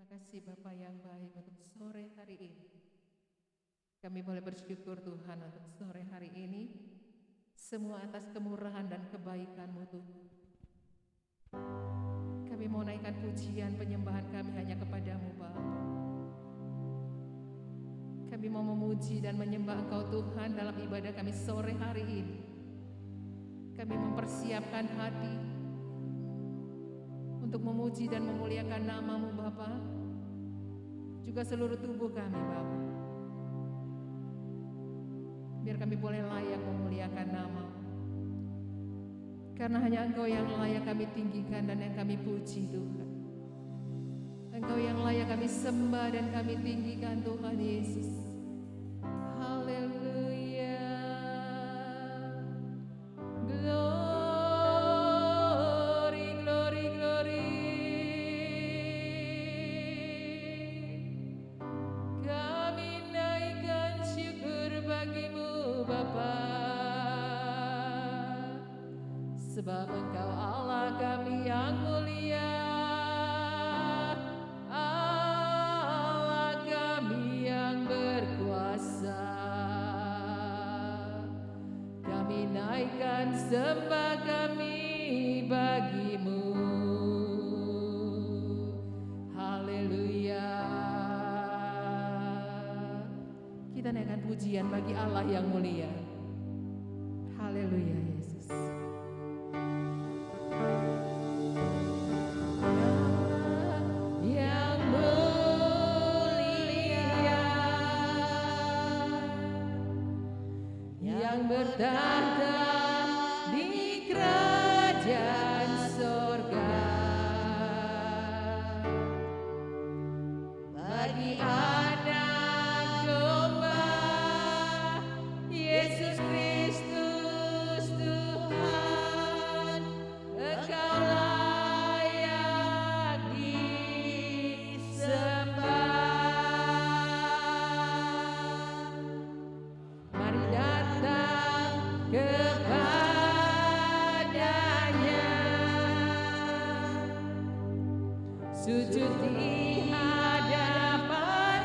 kasih Bapa yang baik untuk sore hari ini. Kami boleh bersyukur Tuhan untuk sore hari ini. Semua atas kemurahan dan kebaikan-Mu Tuhan. Kami mau naikkan pujian penyembahan kami hanya kepadamu Bapa. Kami mau memuji dan menyembah Engkau Tuhan dalam ibadah kami sore hari ini. Kami mempersiapkan hati untuk memuji dan memuliakan nama-Mu Bapa, juga seluruh tubuh kami Bapa. Biar kami boleh layak memuliakan nama-Mu, karena hanya Engkau yang layak kami tinggikan dan yang kami puji Tuhan. Engkau yang layak kami sembah dan kami tinggikan Tuhan Yesus. Haleluya. Glory, glory, glory. Kami naikkan syukur bagi-Mu Bapa, sebab Engkau Allah kami yang mulia, Allah kami yang berkuasa. Kami naikkan sembah kami bagi-Mu. Haleluya. Kita naikkan pujian bagi Allah yang mulia. Haleluya Yesus. Yang mulia, yang bertahta di kerajaan sorga, bagi anak domba Yesus Kristus Tuhan, Engkau layak disembah. Mari datang kepadanya, sujud di hadapan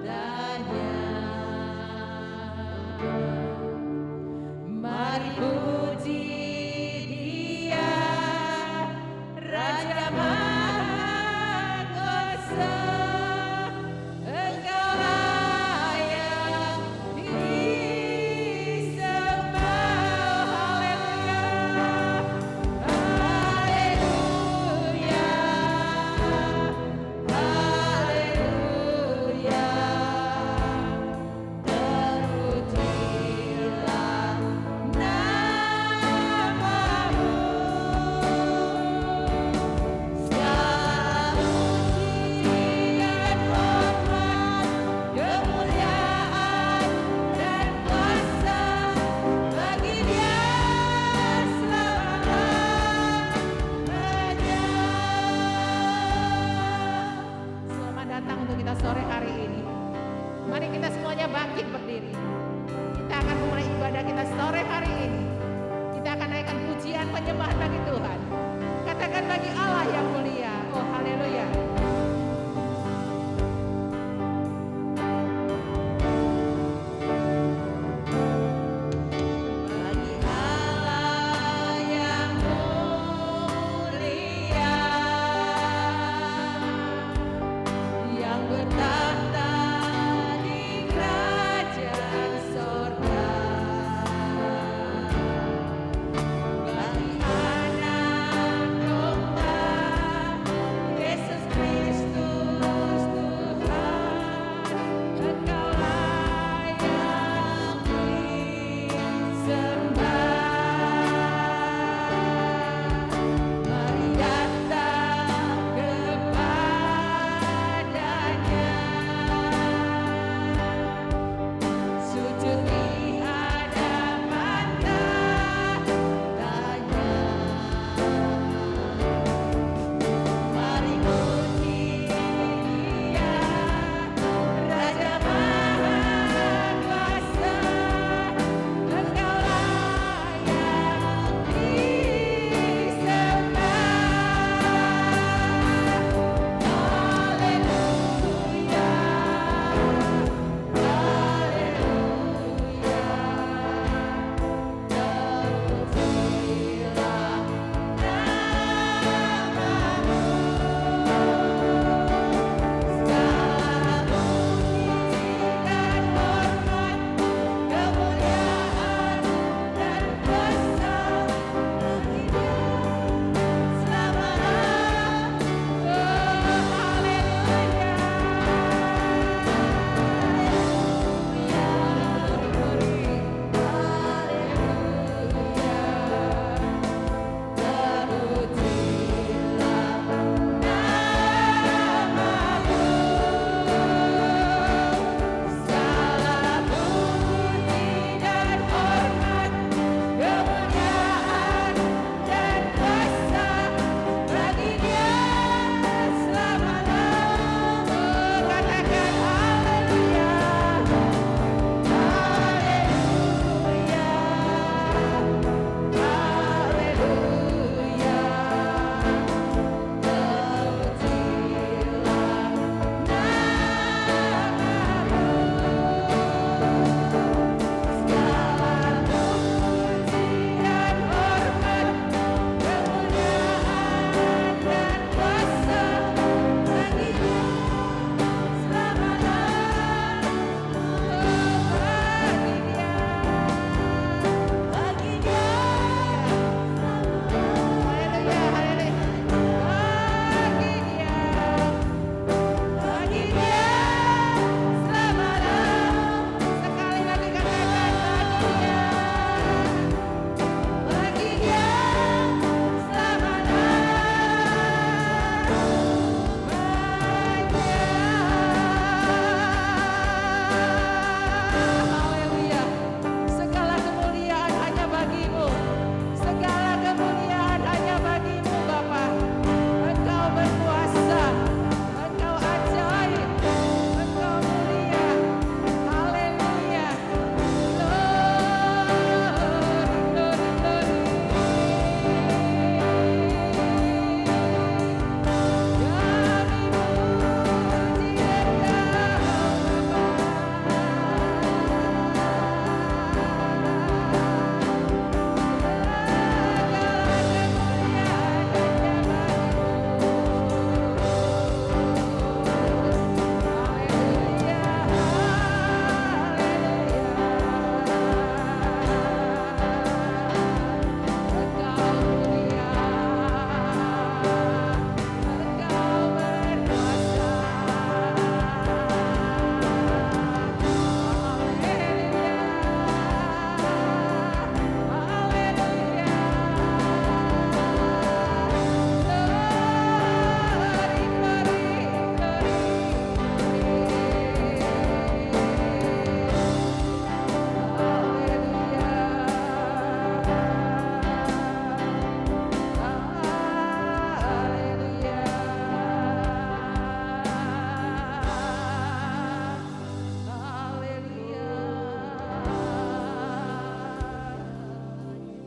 tahtanya. Mari puji Dia, Raja Maha Kuasa. Engkau layak disembah. Haleluya, haleluya, haleluya. Terpujilah nama-Mu. Segala puji dan hormat, kemuliaan dan kuasa bagi Dia selama-lamanya. Selamat datang untuk kita sore hari ini. Mari kita semuanya bangkit berdiri. Kita akan memulai ibadah kita sore hari ini. Kita akan naikkan pujian penyembahan bagi Tuhan. Katakan bagi Allah yang mulia. Oh haleluya. Bagi Allah yang mulia, yang bertahta di kerajaan sorga, bagi anak domba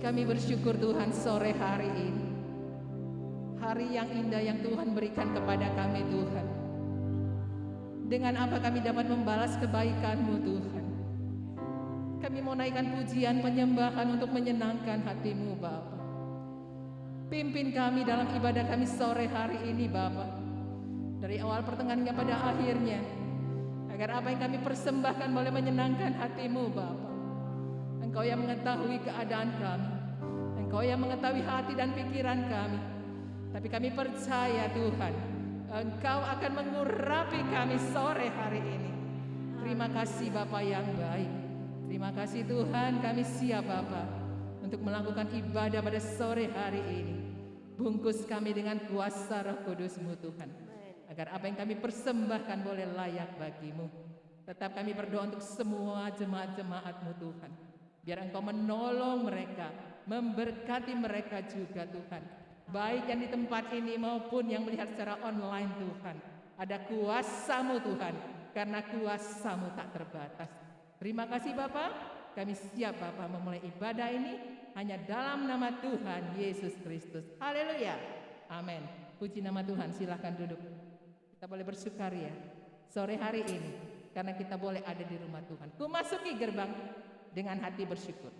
Kami bersyukur Tuhan sore hari ini. Hari yang indah yang Tuhan berikan kepada kami Tuhan. Dengan apa kami dapat membalas kebaikan-Mu Tuhan. Kami mau naikkan pujian penyembahan untuk menyenangkan hati-Mu Bapa. Pimpin kami dalam ibadah kami sore hari ini Bapa. Dari awal pertengahannya pada akhirnya. Agar apa yang kami persembahkan boleh menyenangkan hati-Mu Bapa. Engkau yang mengetahui keadaan kami. Engkau yang mengetahui hati dan pikiran kami. Tapi kami percaya Tuhan, Engkau akan mengurapi kami sore hari ini. Terima kasih Bapa yang baik. Terima kasih Tuhan, kami siap Bapa untuk melakukan ibadah pada sore hari ini. Bungkus kami dengan kuasa Roh Kudus-Mu Tuhan. Agar apa yang kami persembahkan boleh layak bagi-Mu. Tetap kami berdoa untuk semua jemaat-jemaat-Mu Tuhan. Biar Engkau menolong mereka, memberkati mereka juga Tuhan. Baik yang di tempat ini maupun yang melihat secara online Tuhan. Ada kuasa-Mu Tuhan, karena kuasa-Mu tak terbatas. Terima kasih Bapa, kami siap Bapa memulai ibadah ini hanya dalam nama Tuhan Yesus Kristus. Haleluya, amin. Puji nama Tuhan, silahkan duduk. Kita boleh bersukaria sore hari ini, karena kita boleh ada di rumah Tuhan. Ku masuki gerbang dengan hati bersyukur.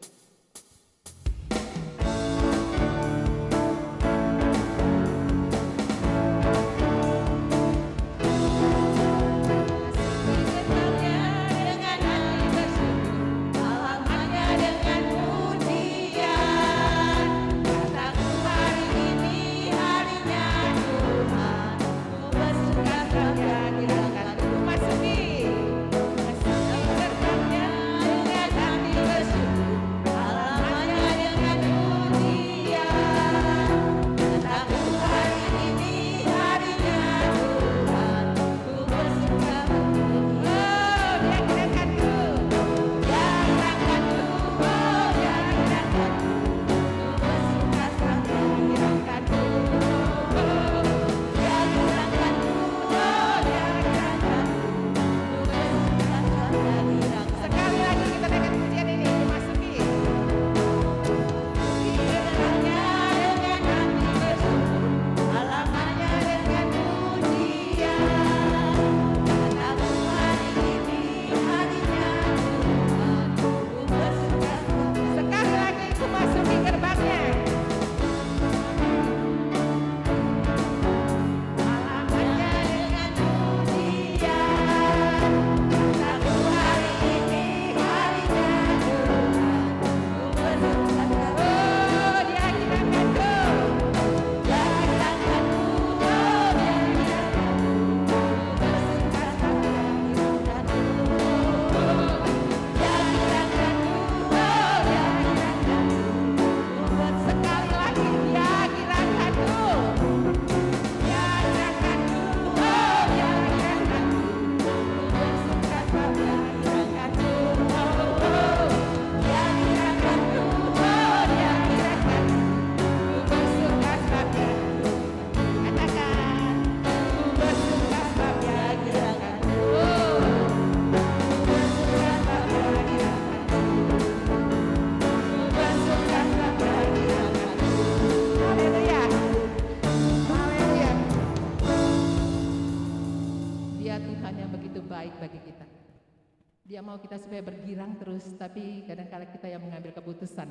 Dia mau kita supaya bergirang terus, tapi kadang-kala kita yang mengambil keputusan.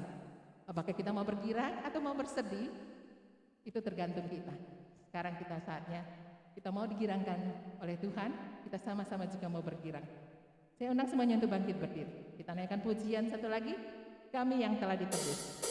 Apakah kita mau bergirang atau mau bersedih? Itu tergantung kita. Sekarang kita saatnya, kita mau digirangkan oleh Tuhan, kita sama-sama juga mau bergirang. Saya undang semuanya untuk bangkit berdiri. Kita naikkan pujian satu lagi, Kami yang telah ditebus.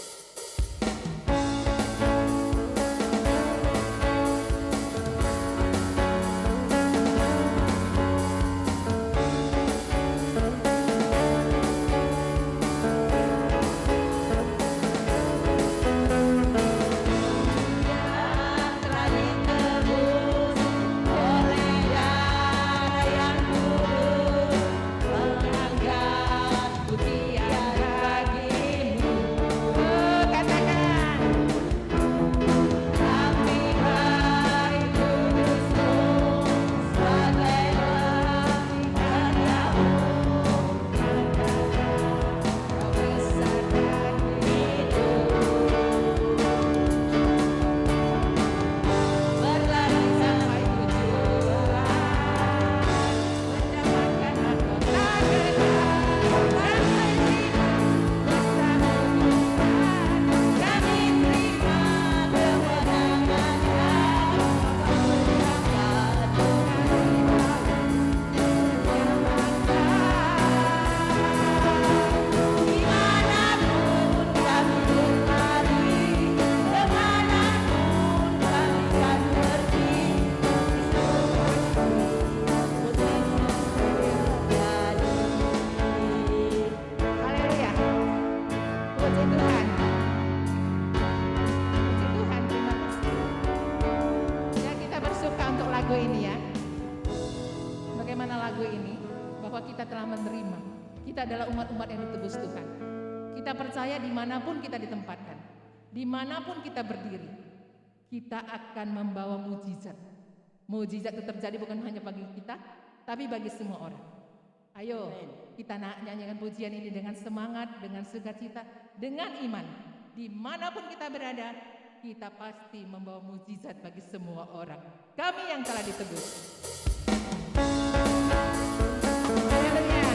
Pujian bagimu. kita telah menerima. Kita adalah umat-umat yang ditebus Tuhan. Kita percaya dimanapun kita ditempatkan, dimanapun kita berdiri, kita akan membawa mujizat. Mujizat itu terjadi bukan hanya bagi kita, tapi bagi semua orang. Ayo, kita nyanyikan pujian ini dengan semangat, dengan sukacita, dengan iman. Dimanapun kita berada, kita pasti membawa mujizat bagi semua orang. Kami yang telah ditebus. Haleluya.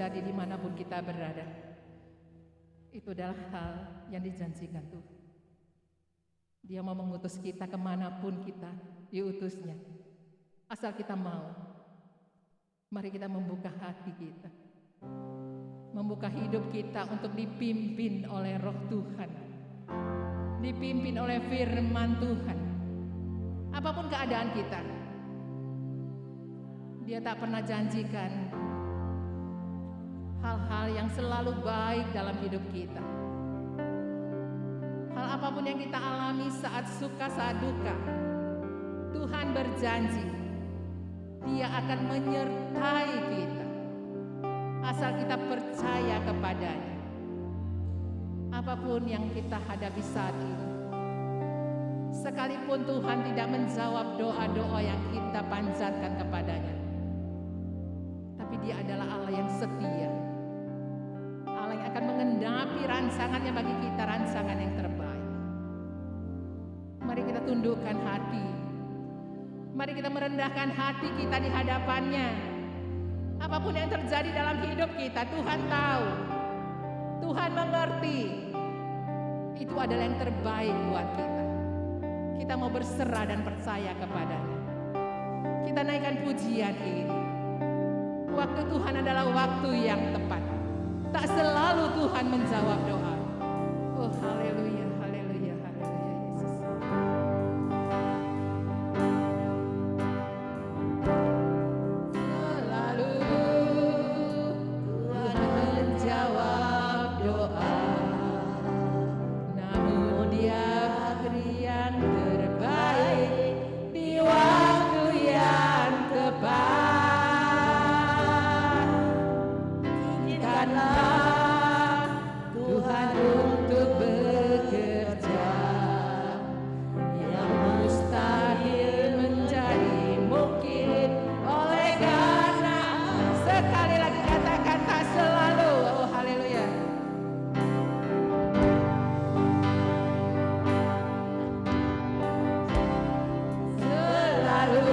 terjadi dimanapun kita berada. Itu adalah hal yang dijanjikan Tuhan. Dia mau mengutus kita kemanapun kita diutusnya. Asal kita mau. Mari kita membuka hati kita. Membuka hidup kita untuk dipimpin oleh Roh Tuhan. Dipimpin oleh firman Tuhan. Apapun keadaan kita, Dia tak pernah janjikan hal-hal yang selalu baik dalam hidup kita. Hal apapun yang kita alami saat suka saat duka, Tuhan berjanji Dia akan menyertai kita asal kita percaya kepadanya. Apapun yang kita hadapi saat ini, sekalipun Tuhan tidak menjawab doa-doa yang kita panjatkan kepadanya, tapi Dia adalah Allah yang setia, Allah yang akan mengenapi rancangannya bagi kita, rancangan yang terbaik. Mari kita tundukkan hati, mari kita merendahkan hati kita di hadapannya. Apapun yang terjadi dalam hidup kita, Tuhan tahu, Tuhan mengerti. Itu adalah yang terbaik buat kita. Kita mau berserah dan percaya kepadanya. Kita naikkan pujian ini. Waktu Tuhan adalah waktu yang tepat. Izinkanlah Tuhan untuk bekerja, yang mustahil menjadi mungkin oleh karena. Sekali lagi katakan tak selalu. Oh haleluya. Selalu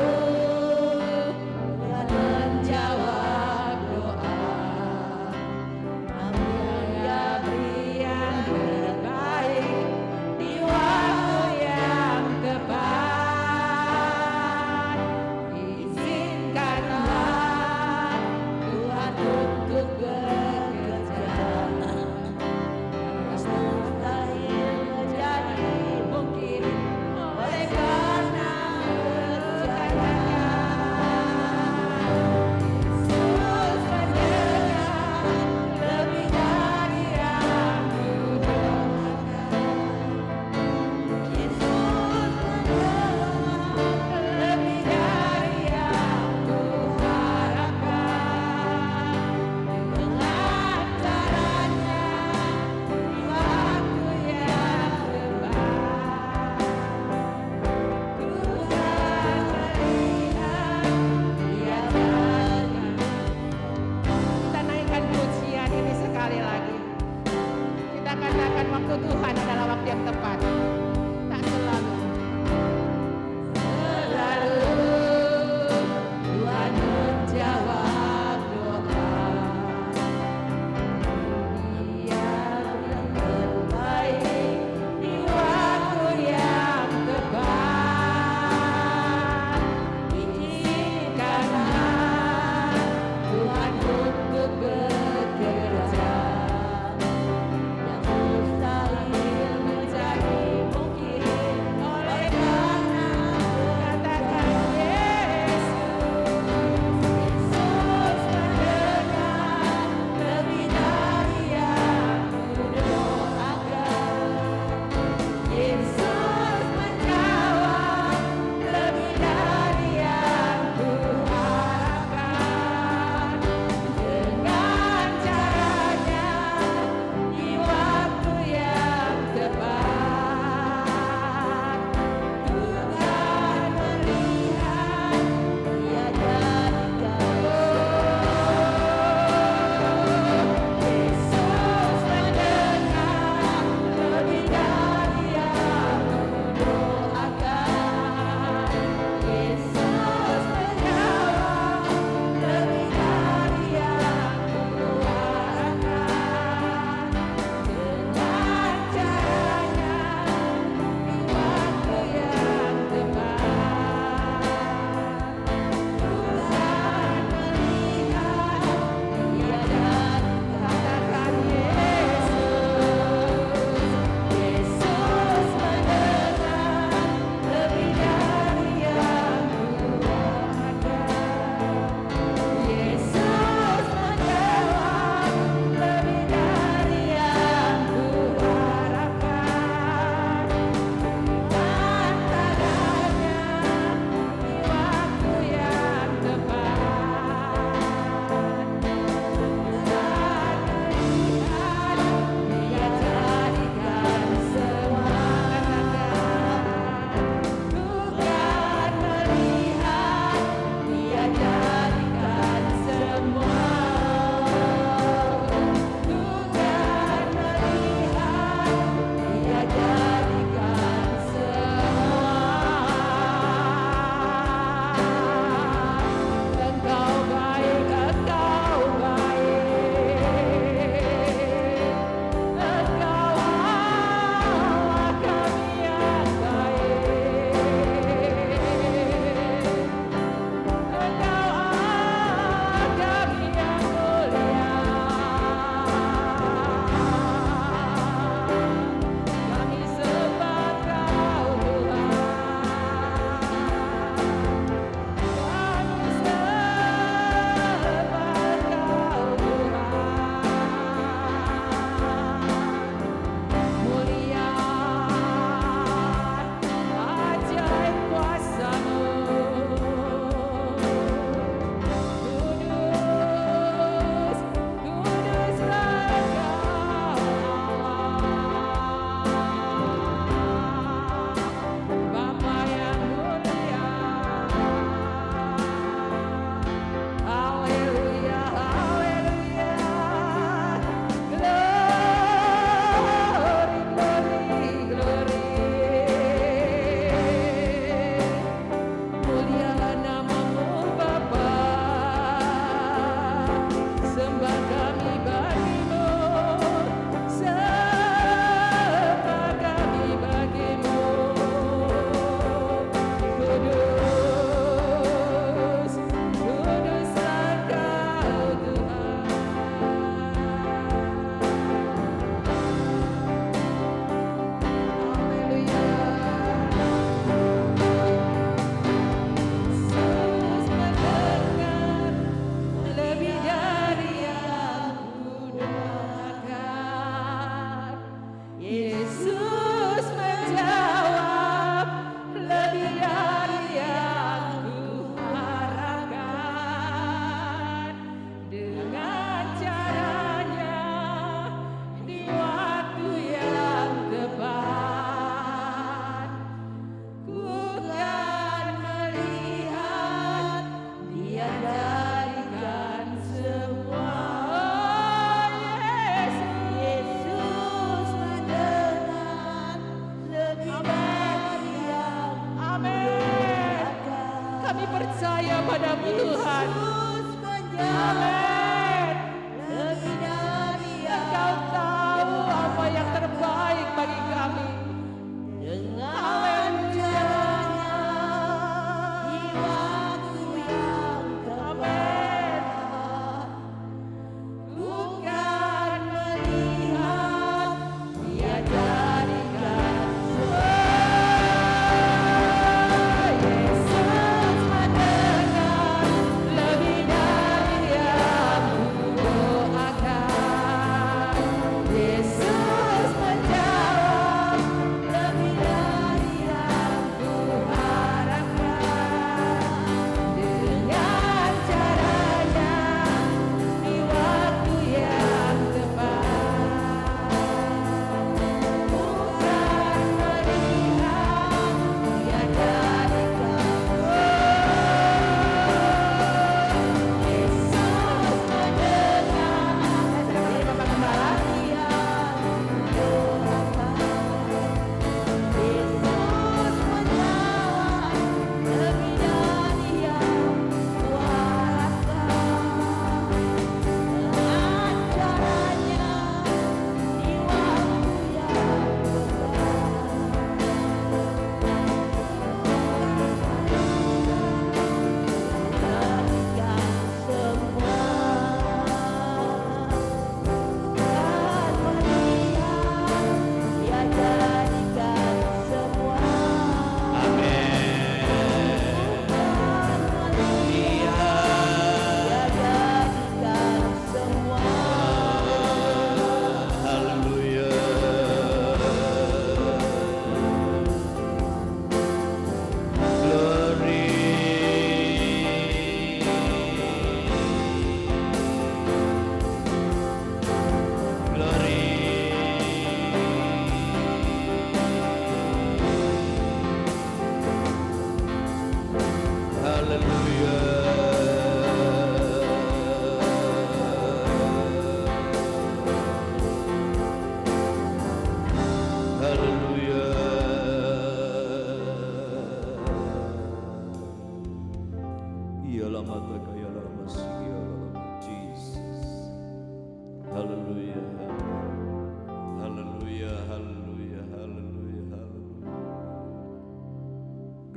Tuhan menjawab doa. Dia beri yang terbaik di waktu yang tepat. Izinkanlah Tuhan untuk bekerja, mustahil menjadi mungkin oleh karena Yesus menyerah lebih dari yang kuharapkan. Yesus menyerah lebih dari yang kuharapkan. Dengan caranya di waktu yang tepat, ku akan melihat Dia datang. Kita naikkan pujian ini sekali lagi. Kita katakan waktu Tuhan adalah waktu yang tepat. Tak selalu. Selalu Tuhan menjawab doa. Dia yang terbaik di waktu yang tepat. Izinkanlah Tuhan untuk bekerja, yang mustahil menjadi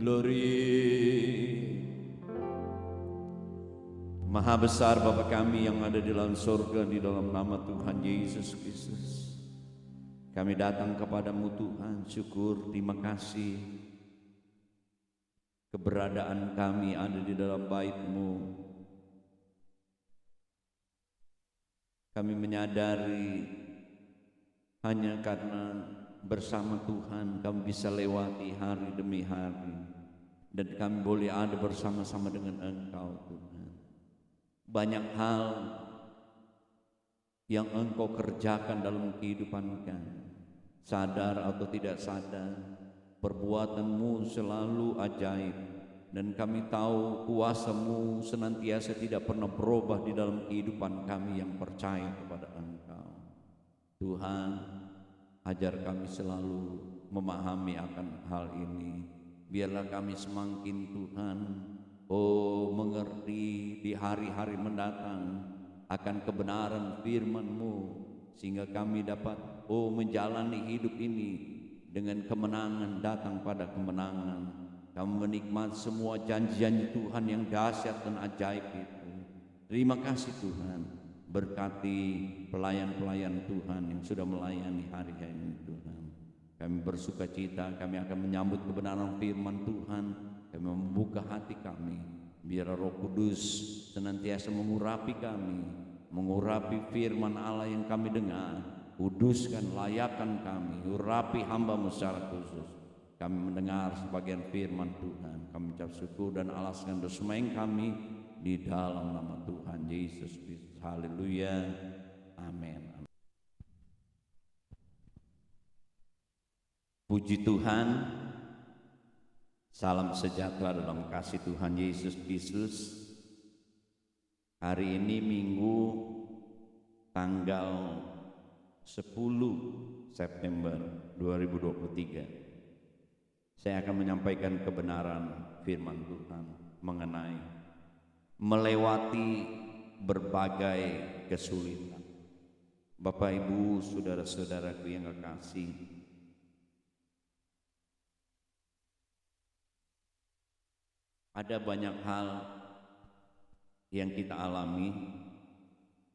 Glory. Maha besar Bapa kami yang ada di dalam surga, di dalam nama Tuhan Yesus Kristus, kami datang kepadamu Tuhan, syukur, terima kasih. Keberadaan kami ada di dalam bait-Mu. Kami menyadari hanya karena bersama Tuhan kami bisa lewati hari demi hari, dan kami boleh ada bersama-sama dengan Engkau Tuhan. Banyak hal yang Engkau kerjakan dalam kehidupan kami, sadar atau tidak sadar, perbuatan-Mu selalu ajaib, dan kami tahu kuasa-Mu senantiasa tidak pernah berubah di dalam kehidupan kami yang percaya kepada Engkau. Tuhan, ajar kami selalu memahami akan hal ini. Biarlah kami semakin Tuhan mengerti di hari-hari mendatang akan kebenaran firman-Mu, sehingga kami dapat menjalani hidup ini dengan kemenangan datang pada kemenangan. Kami menikmati semua janji-janji Tuhan yang dahsyat dan ajaib itu. Terima kasih Tuhan, berkati pelayan-pelayan Tuhan yang sudah melayani hari ini Tuhan. Kami bersuka cita, kami akan menyambut kebenaran firman Tuhan. Kami membuka hati kami, biar Roh Kudus senantiasa mengurapi kami, mengurapi firman Allah yang kami dengar. Kuduskan, layakan kami, urapi hamba-Mu secara khusus. Kami mendengar sebagian firman Tuhan, kami ucap syukur dan alaskan dosa kami di dalam nama Tuhan Yesus Kristus. Haleluya, amin. Puji Tuhan. Salam sejahtera dalam kasih Tuhan Yesus Kristus. Hari ini Minggu tanggal 10 September 2023. Saya akan menyampaikan kebenaran firman Tuhan mengenai melewati berbagai kesulitan. Bapak Ibu, saudara-saudaraku yang kekasih, ada banyak hal yang kita alami,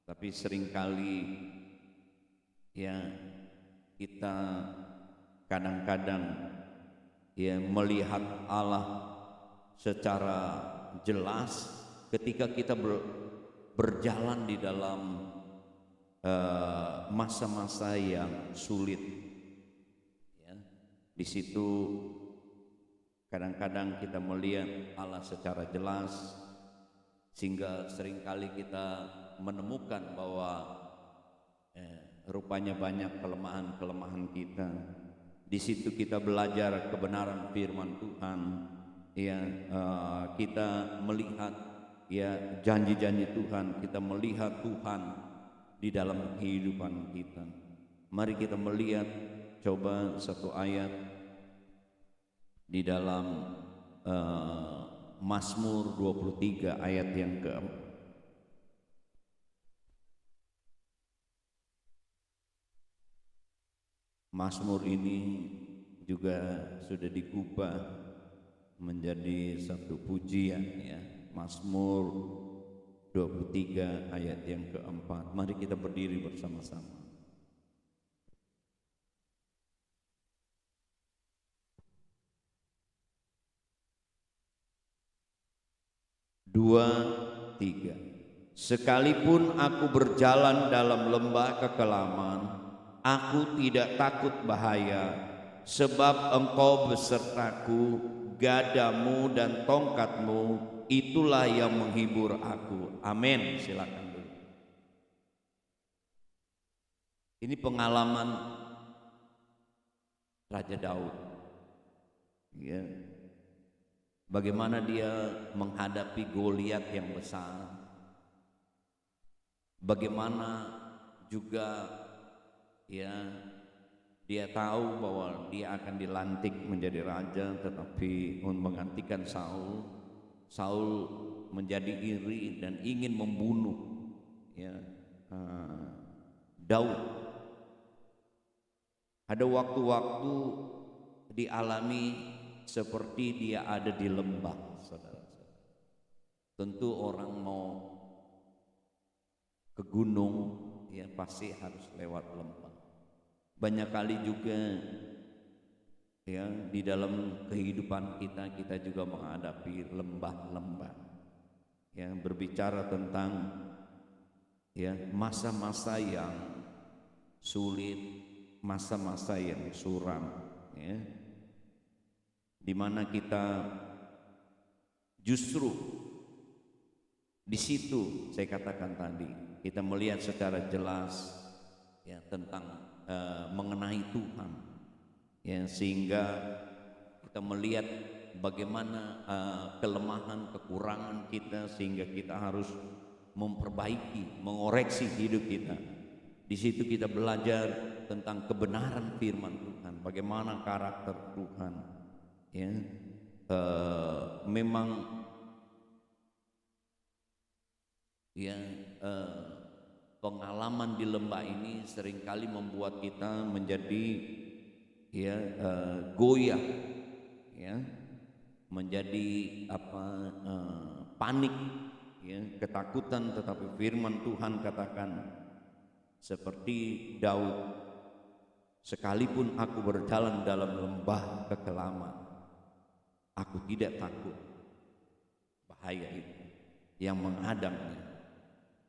tapi seringkali ya kita kadang-kadang ya melihat Allah secara jelas ketika kita berjalan di dalam masa-masa yang sulit. Ya, di situ kadang-kadang kita melihat Allah secara jelas, sehingga seringkali kita menemukan bahwa rupanya banyak kelemahan-kelemahan kita. Di situ kita belajar kebenaran firman Tuhan. Ya, kita melihat ya janji-janji Tuhan, kita melihat Tuhan di dalam kehidupan kita. Mari kita melihat coba satu ayat di dalam Mazmur 23 ayat yang ke-4. Mazmur ini juga sudah dikubah menjadi satu pujian ya. Mazmur 23 ayat yang ke-4. Mari kita berdiri bersama-sama. Dua, tiga. Sekalipun aku berjalan dalam lembah kekelaman, aku tidak takut bahaya, sebab Engkau besertaku, gadamu dan tongkatmu, itulah yang menghibur aku. Amin. Silakan dulu. Ini pengalaman Raja Daud. Ya. Bagaimana dia menghadapi Goliat yang besar, bagaimana juga ya dia tahu bahwa dia akan dilantik menjadi raja, tetapi menggantikan Saul. Saul menjadi iri dan ingin membunuh ya Daud. Ada waktu-waktu dialami seperti dia ada di lembah, saudara. Tentu orang mau ke gunung ya pasti harus lewat lembah. Banyak kali juga ya di dalam kehidupan kita juga menghadapi lembah-lembah yang berbicara tentang ya masa-masa yang sulit, masa-masa yang suram ya, di mana kita justru di situ saya katakan tadi kita melihat secara jelas ya tentang mengenai Tuhan ya, sehingga kita melihat bagaimana kelemahan, kekurangan kita, sehingga kita harus memperbaiki, mengoreksi hidup kita. Di situ kita belajar tentang kebenaran firman Tuhan, bagaimana karakter Tuhan ya. Memang ya pengalaman di lembah ini seringkali membuat kita menjadi ya goyah ya, menjadi panik ya, ketakutan. Tetapi firman Tuhan katakan seperti Daud, sekalipun aku berjalan dalam lembah kekelaman, aku tidak takut bahaya itu yang menghadangnya,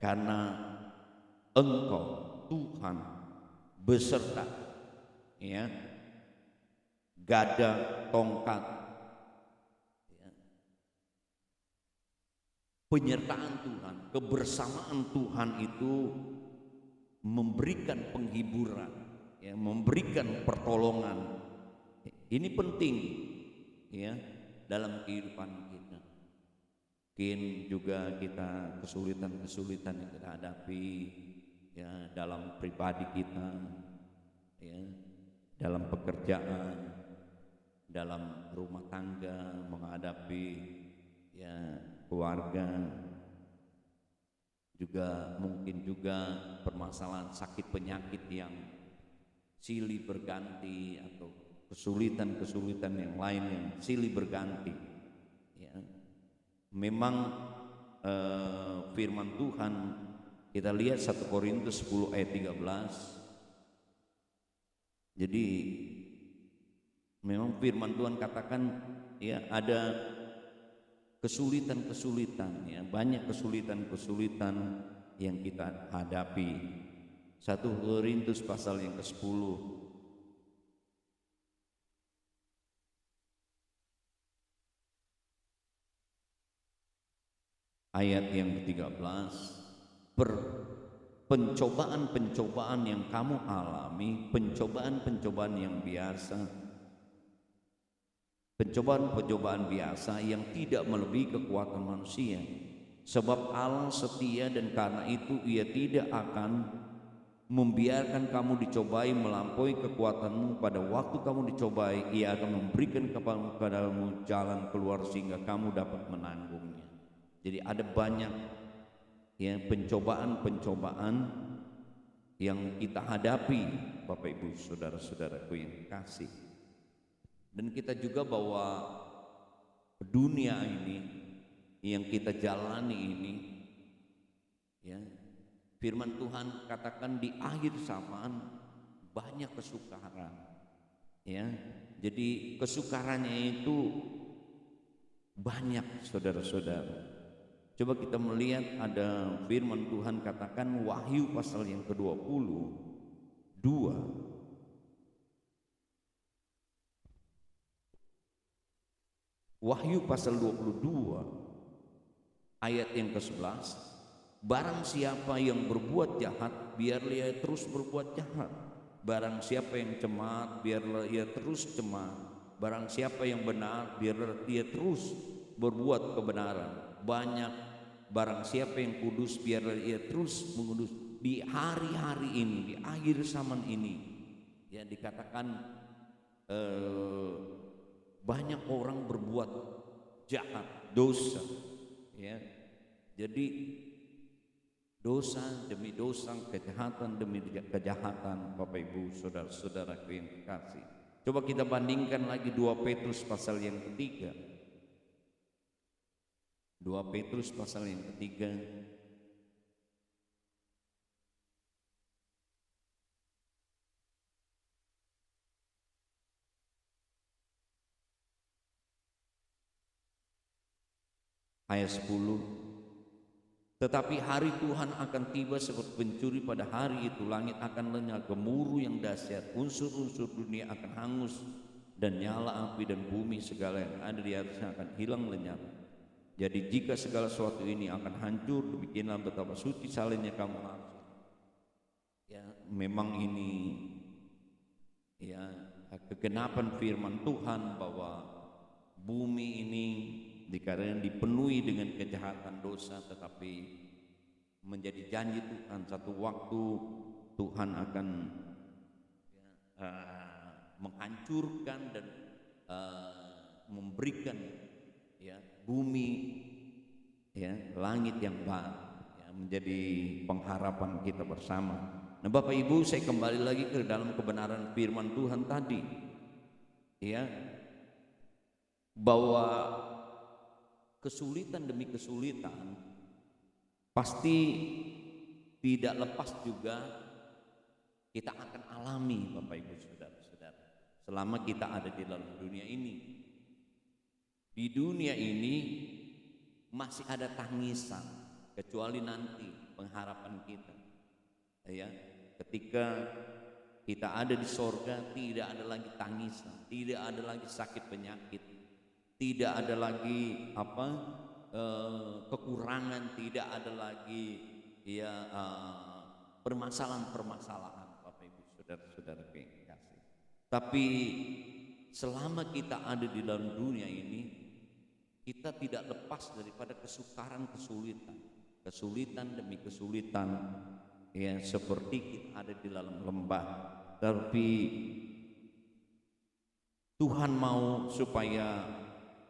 karena Engkau Tuhan beserta ya, gada, tongkat ya. Penyertaan Tuhan, kebersamaan Tuhan itu memberikan penghiburan ya, memberikan pertolongan. Ini penting ya dalam kehidupan kita. Mungkin juga kita kesulitan-kesulitan yang kita hadapi ya dalam pribadi kita ya, dalam pekerjaan, dalam rumah tangga, menghadapi ya keluarga, juga mungkin juga permasalahan sakit penyakit yang silih berganti, atau kesulitan-kesulitan yang lain yang silih berganti ya. Memang firman Tuhan kita lihat 1 Korintus 10 ayat 13. Jadi memang firman Tuhan katakan ya ada kesulitan-kesulitan ya, banyak kesulitan-kesulitan yang kita hadapi. 1 Korintus pasal yang ke-10 ayat yang ke-13. Pencobaan-pencobaan yang kamu alami, pencobaan-pencobaan yang biasa, pencobaan-pencobaan biasa yang tidak melebihi kekuatan manusia. Sebab Allah setia, dan karena itu Ia tidak akan membiarkan kamu dicobai melampaui kekuatanmu. Pada waktu kamu dicobai, Ia akan memberikan kepadamu jalan keluar sehingga kamu dapat menanggungnya. Jadi ada banyak ya pencobaan-pencobaan yang kita hadapi, Bapak Ibu saudara-saudaraku yang kasih. Dan kita juga bahwa dunia ini yang kita jalani ini ya, firman Tuhan katakan di akhir zaman banyak kesukaran ya. Jadi kesukarannya itu banyak, saudara-saudara. Coba kita melihat ada firman Tuhan katakan Wahyu pasal yang ke-22. Wahyu pasal 22 ayat yang ke-11. Barang siapa yang berbuat jahat, biarlah ia terus berbuat jahat. Barang siapa yang cemat, biarlah ia terus cemat. Barang siapa yang benar, biarlah ia terus berbuat kebenaran. Barang siapa yang kudus, biarlah ia terus mengudus. Di hari-hari ini, di akhir zaman ini ya, dikatakan banyak orang berbuat jahat, dosa ya. Jadi dosa demi dosa, kejahatan demi kejahatan, Bapak Ibu saudara-saudaraku yang kasih. Coba kita bandingkan lagi 2 Petrus pasal yang ketiga. 2 Petrus pasal yang ketiga. Ayat 10. Tetapi hari Tuhan akan tiba seperti pencuri. Pada hari itu langit akan lenyap, gemuruh yang dahsyat, unsur-unsur dunia akan hangus, dan nyala api dan bumi segala yang ada di atasnya akan hilang lenyap. Jadi jika segala sesuatu ini akan hancur, demikianlah betapa suci salehnya kamu harus. Ya, memang ini ya kegenapan firman Tuhan bahwa bumi ini dikarenakan dipenuhi dengan kejahatan dosa, tetapi menjadi janji Tuhan satu waktu Tuhan akan menghancurkan dan memberikan ya bumi, ya langit yang baru, ya, menjadi pengharapan kita bersama. Nah, Bapak Ibu, saya kembali lagi ke dalam kebenaran firman Tuhan tadi, ya, bahwa kesulitan demi kesulitan pasti tidak lepas juga kita akan alami, Bapak Ibu saudara-saudara, selama kita ada di dalam dunia ini. Di dunia ini masih ada tangisan, kecuali nanti pengharapan kita, ya, ketika kita ada di sorga, tidak ada lagi tangisan, tidak ada lagi sakit penyakit, tidak ada lagi kekurangan, tidak ada lagi ya permasalahan-permasalahan, Bapak Ibu saudara-saudara kasih. Tapi selama kita ada di dalam dunia ini, kita tidak lepas daripada kesukaran, kesulitan demi kesulitan, ya, seperti kita ada di dalam lembah. Tapi Tuhan mau supaya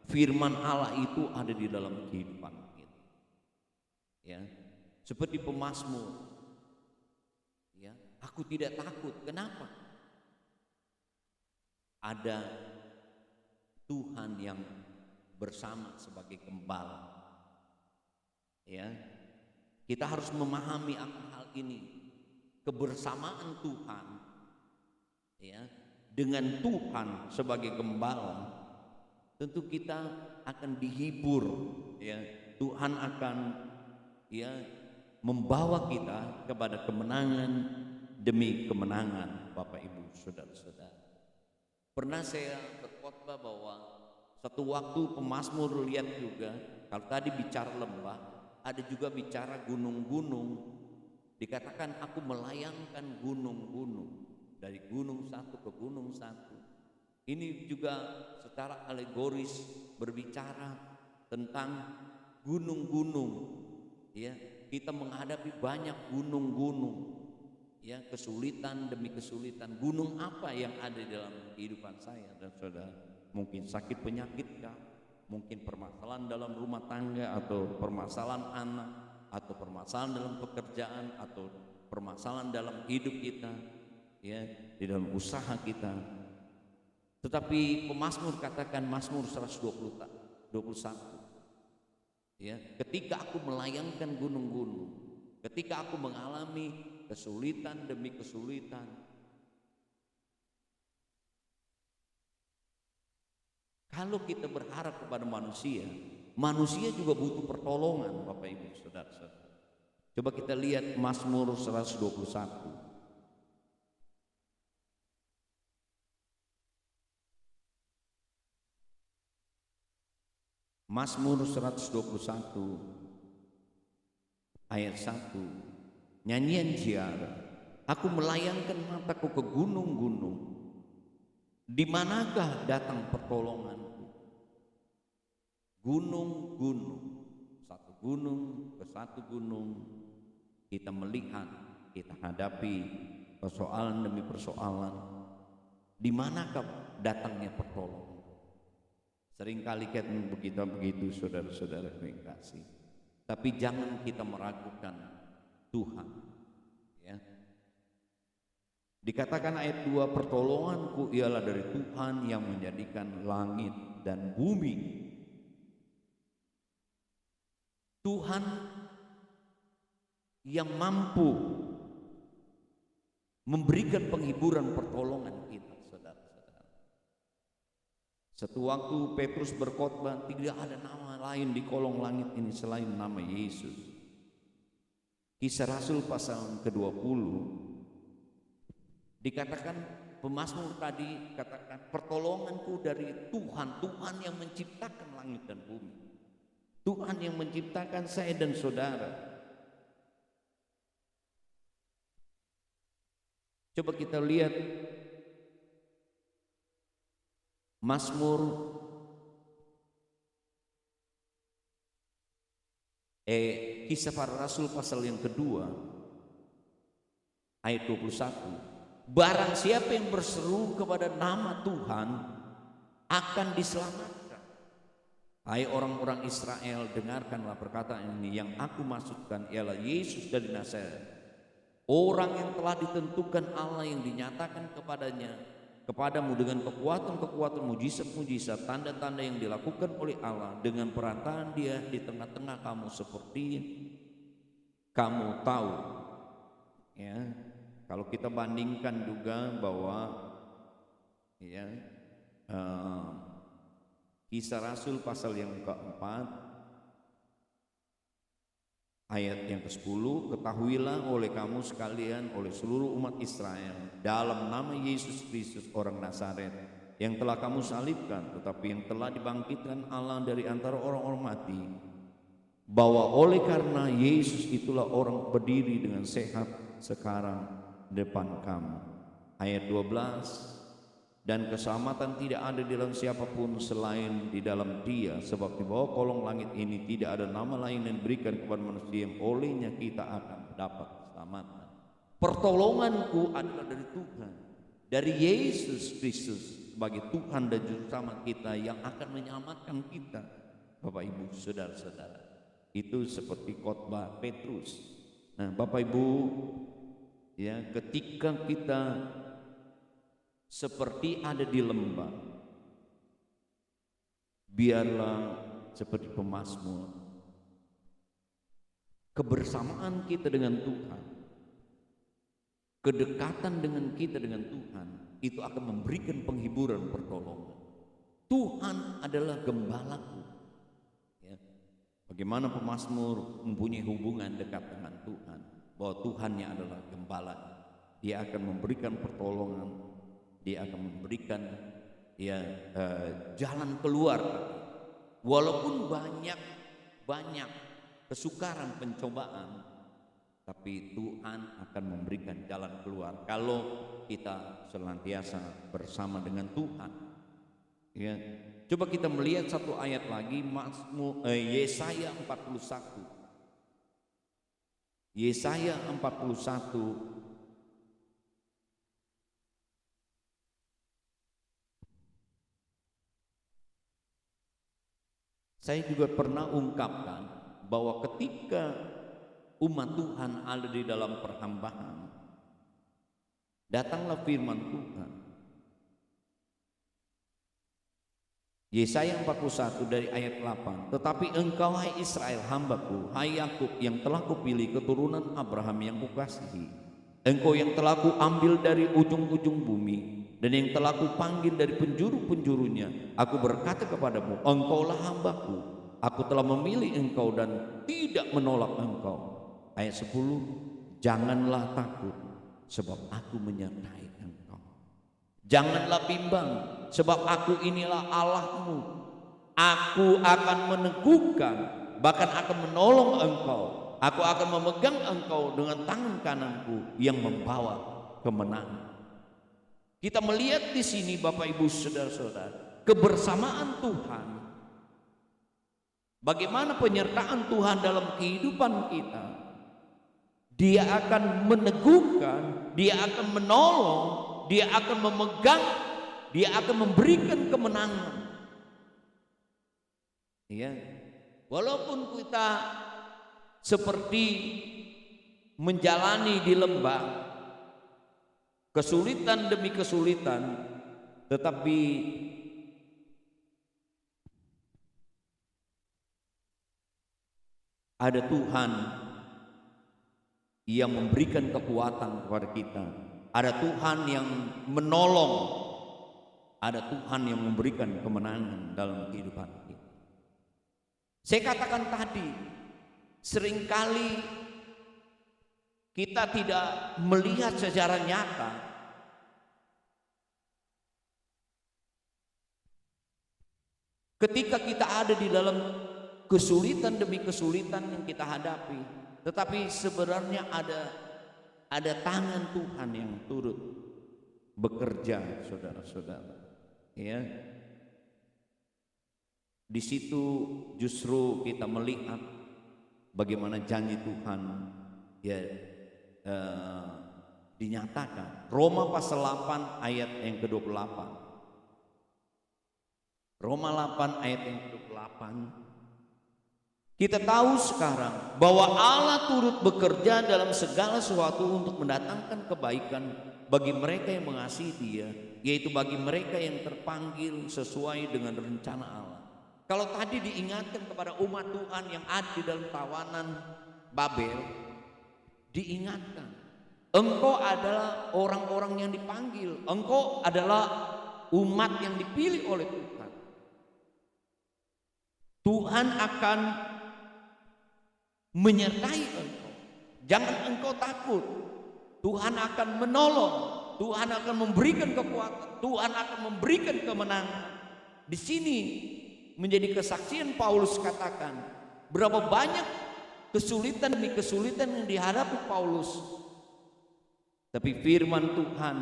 firman Allah itu ada di dalam kehidupan kita, ya, seperti pemazmur, ya, aku tidak takut. Kenapa? Ada Tuhan yang bersama sebagai gembala, ya. Kita harus memahami akan hal ini, kebersamaan Tuhan, ya, dengan Tuhan sebagai gembala. Tentu kita akan dihibur, ya. Tuhan akan, ya, membawa kita kepada kemenangan demi kemenangan, Bapak Ibu saudara-saudara. Pernah saya berkhotbah bahwa satu waktu pemazmur lihat juga, kalau tadi bicara lembah, ada juga bicara gunung-gunung. Dikatakan aku melayangkan gunung-gunung dari gunung satu ke gunung satu. Ini juga secara alegoris berbicara tentang gunung-gunung, ya. Kita menghadapi banyak gunung-gunung, ya, kesulitan demi kesulitan. Gunung apa yang ada di dalam kehidupan saya dan saudara? Mungkin sakit penyakit kah? Mungkin permasalahan dalam rumah tangga, atau permasalahan anak, atau permasalahan dalam pekerjaan, atau permasalahan dalam hidup kita, ya, di dalam usaha kita. Tetapi pemazmur katakan, Mazmur 121, ya, ketika aku melayangkan gunung-gunung, ketika aku mengalami kesulitan demi kesulitan. Kalau kita berharap kepada manusia, manusia juga butuh pertolongan, Bapak Ibu saudara-saudara. Coba kita lihat Mazmur 121. Mazmur 121 ayat 1. Nyanyian ziarah. Aku melayangkan mataku ke gunung-gunung. Di manakah datang pertolonganku? Gunung-gunung, satu gunung ke satu gunung, kita melihat, kita hadapi persoalan demi persoalan. Di manakah datangnya pertolongan? Seringkali kita begitu, saudara-saudara yang kasih. Tapi jangan kita meragukan Tuhan, ya. Dikatakan ayat 2, pertolonganku ialah dari Tuhan yang menjadikan langit dan bumi. Tuhan yang mampu memberikan penghiburan pertolongan kita, saudara-saudara. Satu waktu Petrus berkhotbah, tidak ada nama lain di kolong langit ini selain nama Yesus. Kisah Rasul pasal ke-20 dikatakan, pemazmur tadi katakan, pertolonganku dari Tuhan, Tuhan yang menciptakan langit dan bumi, Tuhan yang menciptakan saya dan saudara. Coba kita lihat Mazmur Kisah Para Rasul pasal yang kedua ayat 21. Barang siapa yang berseru kepada nama Tuhan akan diselamatkan. Hai orang-orang Israel, dengarkanlah perkataan ini, yang aku maksudkan ialah Yesus dari Nazaret, orang yang telah ditentukan Allah, yang dinyatakan kepadamu dengan kekuatan-kekuatan, mujizat-mujizat, tanda-tanda yang dilakukan oleh Allah dengan perantaraan Dia di tengah-tengah kamu, seperti kamu tahu. Ya, kalau kita bandingkan juga bahwa Kisah Rasul pasal yang keempat ayat yang ke-10, ketahuilah oleh kamu sekalian, oleh seluruh umat Israel, dalam nama Yesus Kristus orang Nazaret, yang telah kamu salibkan, tetapi yang telah dibangkitkan Allah dari antara orang-orang mati, bahwa oleh karena Yesus itulah orang berdiri dengan sehat sekarang depan kamu. Ayat 12, dan keselamatan tidak ada di dalam siapapun selain di dalam Dia, sebab di bawah kolong langit ini tidak ada nama lain yang diberikan kepada manusia yang olehnya kita akan dapat keselamatan. Pertolonganku adalah dari Tuhan, dari Yesus Kristus sebagai Tuhan dan Juru Selamat kita yang akan menyelamatkan kita. Bapak Ibu, saudara-saudara, itu seperti khotbah Petrus. Nah, Bapak Ibu, ya, ketika kita seperti ada di lembah, biarlah seperti pemazmur, kebersamaan kita dengan Tuhan, kedekatan dengan kita dengan Tuhan, itu akan memberikan penghiburan pertolongan. Tuhan adalah gembalaku. Ya. Bagaimana pemazmur mempunyai hubungan dekat dengan Tuhan, bahwa Tuhannya adalah gembala. Dia akan memberikan pertolongan, Dia akan memberikan jalan keluar. Walaupun banyak kesukaran, pencobaan, tapi Tuhan akan memberikan jalan keluar kalau kita senantiasa bersama dengan Tuhan. Ya. Coba kita melihat satu ayat lagi, Yesaya 41. Yesaya 41 saya juga pernah ungkapkan bahwa ketika umat Tuhan ada di dalam perhambaan, datanglah firman Tuhan. Yesaya 41 dari ayat 8. Tetapi engkau, hai Israel hambaku, hai Yakub yang telah kupilih, keturunan Abraham yang kukasihi, engkau yang telah kuambil dari ujung-ujung bumi, dan yang telah kupanggil dari penjuru-penjurunya, aku berkata kepadamu, engkaulah hambaku, aku telah memilih engkau dan tidak menolak engkau. Ayat 10, janganlah takut, sebab aku menyertai engkau. Janganlah bimbang, sebab aku inilah Allahmu. Aku akan meneguhkan, bahkan akan menolong engkau. Aku akan memegang engkau dengan tangan kananku yang membawa kemenangan. Kita melihat di sini, Bapak Ibu saudara-saudara, kebersamaan Tuhan. Bagaimana penyertaan Tuhan dalam kehidupan kita. Dia akan meneguhkan, Dia akan menolong, Dia akan memegang, Dia akan memberikan kemenangan. Ya. Walaupun kita seperti menjalani di lembah, kesulitan demi kesulitan, tetapi ada Tuhan yang memberikan kekuatan kepada kita. Ada Tuhan yang menolong. Ada Tuhan yang memberikan kemenangan dalam kehidupan kita. Saya katakan tadi, seringkali kita tidak melihat secara nyata ketika kita ada di dalam kesulitan demi kesulitan yang kita hadapi, tetapi sebenarnya ada tangan Tuhan yang turut bekerja, saudara-saudara. Ya, di situ justru kita melihat bagaimana janji Tuhan ya dinyatakan. Roma pasal 8 ayat yang ke-28. Roma 8 ayat yang ke-28. Kita tahu sekarang bahwa Allah turut bekerja dalam segala sesuatu untuk mendatangkan kebaikan bagi mereka yang mengasihi Dia, yaitu bagi mereka yang terpanggil sesuai dengan rencana Allah. Kalau tadi diingatkan kepada umat Tuhan yang ada di dalam tawanan Babel, diingatkan, engkau adalah orang-orang yang dipanggil, engkau adalah umat yang dipilih oleh Tuhan. Tuhan akan menyertai engkau. Jangan engkau takut. Tuhan akan menolong. Tuhan akan memberikan kekuatan. Tuhan akan memberikan kemenangan. Di sini menjadi kesaksian Paulus katakan, berapa banyak kesulitan demi kesulitan yang dihadapi Paulus. Tapi firman Tuhan,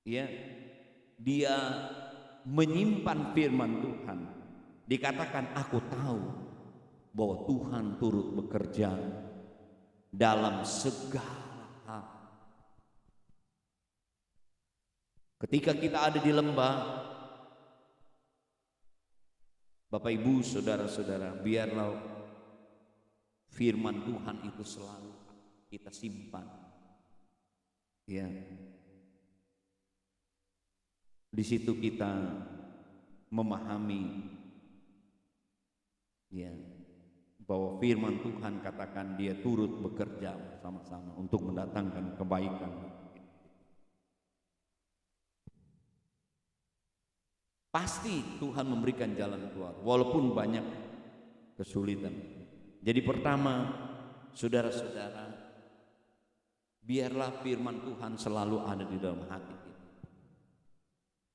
ya, dia menyimpan firman Tuhan. Dikatakan, aku tahu bahwa Tuhan turut bekerja dalam segala hal. Ketika kita ada di lembah, Bapak Ibu, saudara-saudara, biarlah firman Tuhan itu selalu kita simpan. Ya. Di situ kita memahami, ya, bahwa firman Tuhan katakan dia turut bekerja bersama-sama untuk mendatangkan kebaikan. Pasti Tuhan memberikan jalan keluar walaupun banyak kesulitan. Jadi pertama, saudara-saudara, biarlah firman Tuhan selalu ada di dalam hati kita.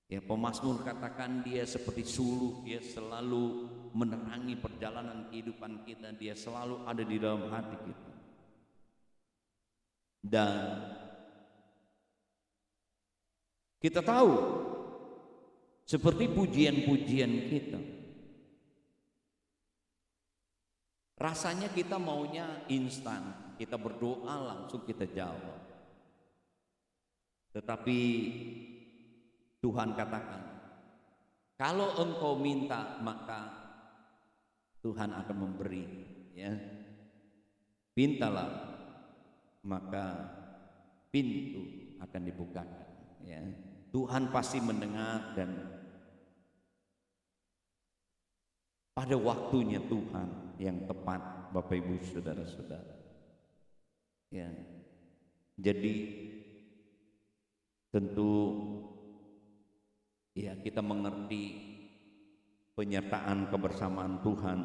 Ya, pemazmur katakan dia seperti suluh, dia selalu menerangi perjalanan kehidupan kita, dia selalu ada di dalam hati kita. Dan kita tahu seperti pujian-pujian kita, rasanya kita maunya instan, kita berdoa langsung kita jawab. Tetapi Tuhan katakan, kalau engkau minta maka Tuhan akan memberi, ya. Mintalah maka pintu akan dibukakan, ya. Tuhan pasti mendengar, dan pada waktunya Tuhan yang tepat, Bapak Ibu saudara-saudara. Ya. Jadi tentu ya kita mengerti penyertaan kebersamaan Tuhan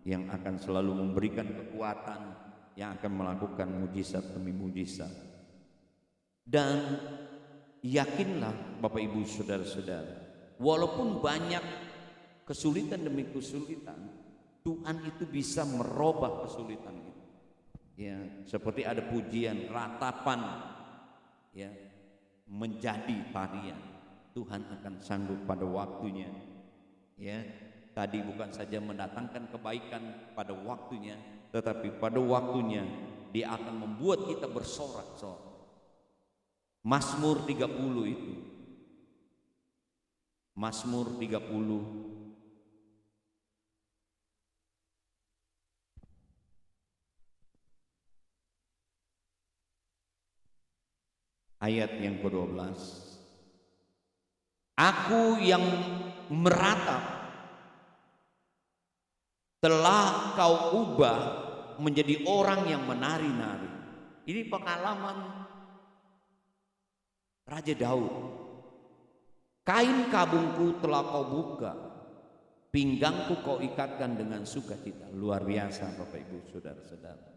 yang akan selalu memberikan kekuatan, yang akan melakukan mujizat demi mujizat. Dan yakinlah Bapak Ibu saudara-saudara, walaupun banyak kesulitan demi kesulitan, Tuhan itu bisa merubah kesulitan itu. Ya, seperti ada pujian, ratapan, ya, menjadi tarian. Tuhan akan sanggup pada waktunya. Ya, tadi bukan saja mendatangkan kebaikan pada waktunya, tetapi pada waktunya Dia akan membuat kita bersorak-sorak. Mazmur 30 itu, Mazmur 30 ayat yang ke-12. Aku yang meratap telah kau ubah menjadi orang yang menari-nari. Ini pengalaman Raja Daud. Kain kabungku telah kau buka, pinggangku kau ikatkan dengan sukacita. Luar biasa Bapak Ibu Saudara-saudara.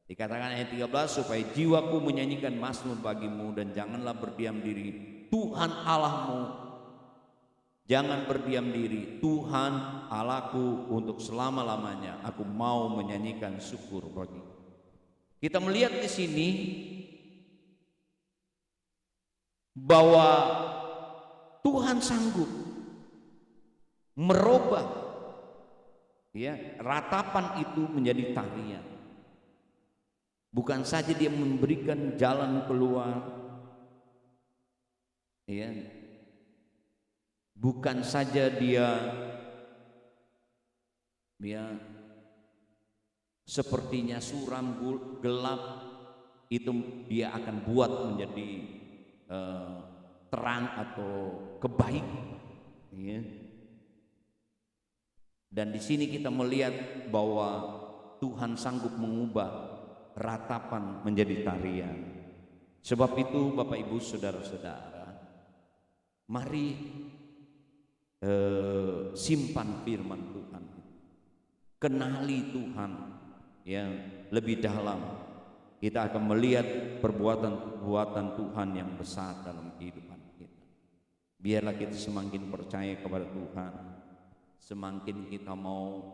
Dikatakan ayat 13, supaya jiwaku menyanyikan mazmur bagimu, dan janganlah berdiam diri Tuhan Allahmu. Jangan berdiam diri Tuhan Allahku, untuk selama-lamanya aku mau menyanyikan syukur bagi. Kita melihat di sini bahwa Tuhan sanggup merubah ya ratapan itu menjadi tarian. Bukan saja dia memberikan jalan keluar, ya, bukan saja dia sepertinya suram gelap, itu dia akan buat menjadi terang atau kebaikan, ya. Dan di sini kita melihat bahwa Tuhan sanggup mengubah ratapan menjadi tarian. Sebab itu Bapak Ibu Saudara-saudara, mari simpan firman Tuhan, kenali Tuhan yang lebih dalam. Kita akan melihat perbuatan-perbuatan Tuhan yang besar dalam kehidupan kita. Biarlah kita semakin percaya kepada Tuhan, semakin kita mau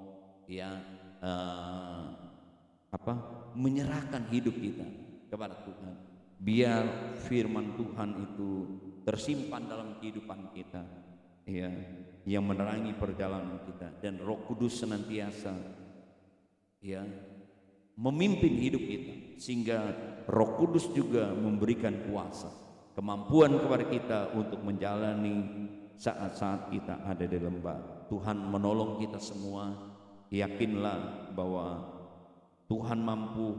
menyerahkan hidup kita kepada Tuhan. Biar firman Tuhan itu tersimpan dalam kehidupan kita, ya, yang menerangi perjalanan kita, dan Roh Kudus senantiasa ya memimpin hidup kita, sehingga Roh Kudus juga memberikan kuasa, kemampuan kepada kita untuk menjalani saat-saat kita ada di lembah. Tuhan menolong kita semua. Yakinlah bahwa Tuhan mampu,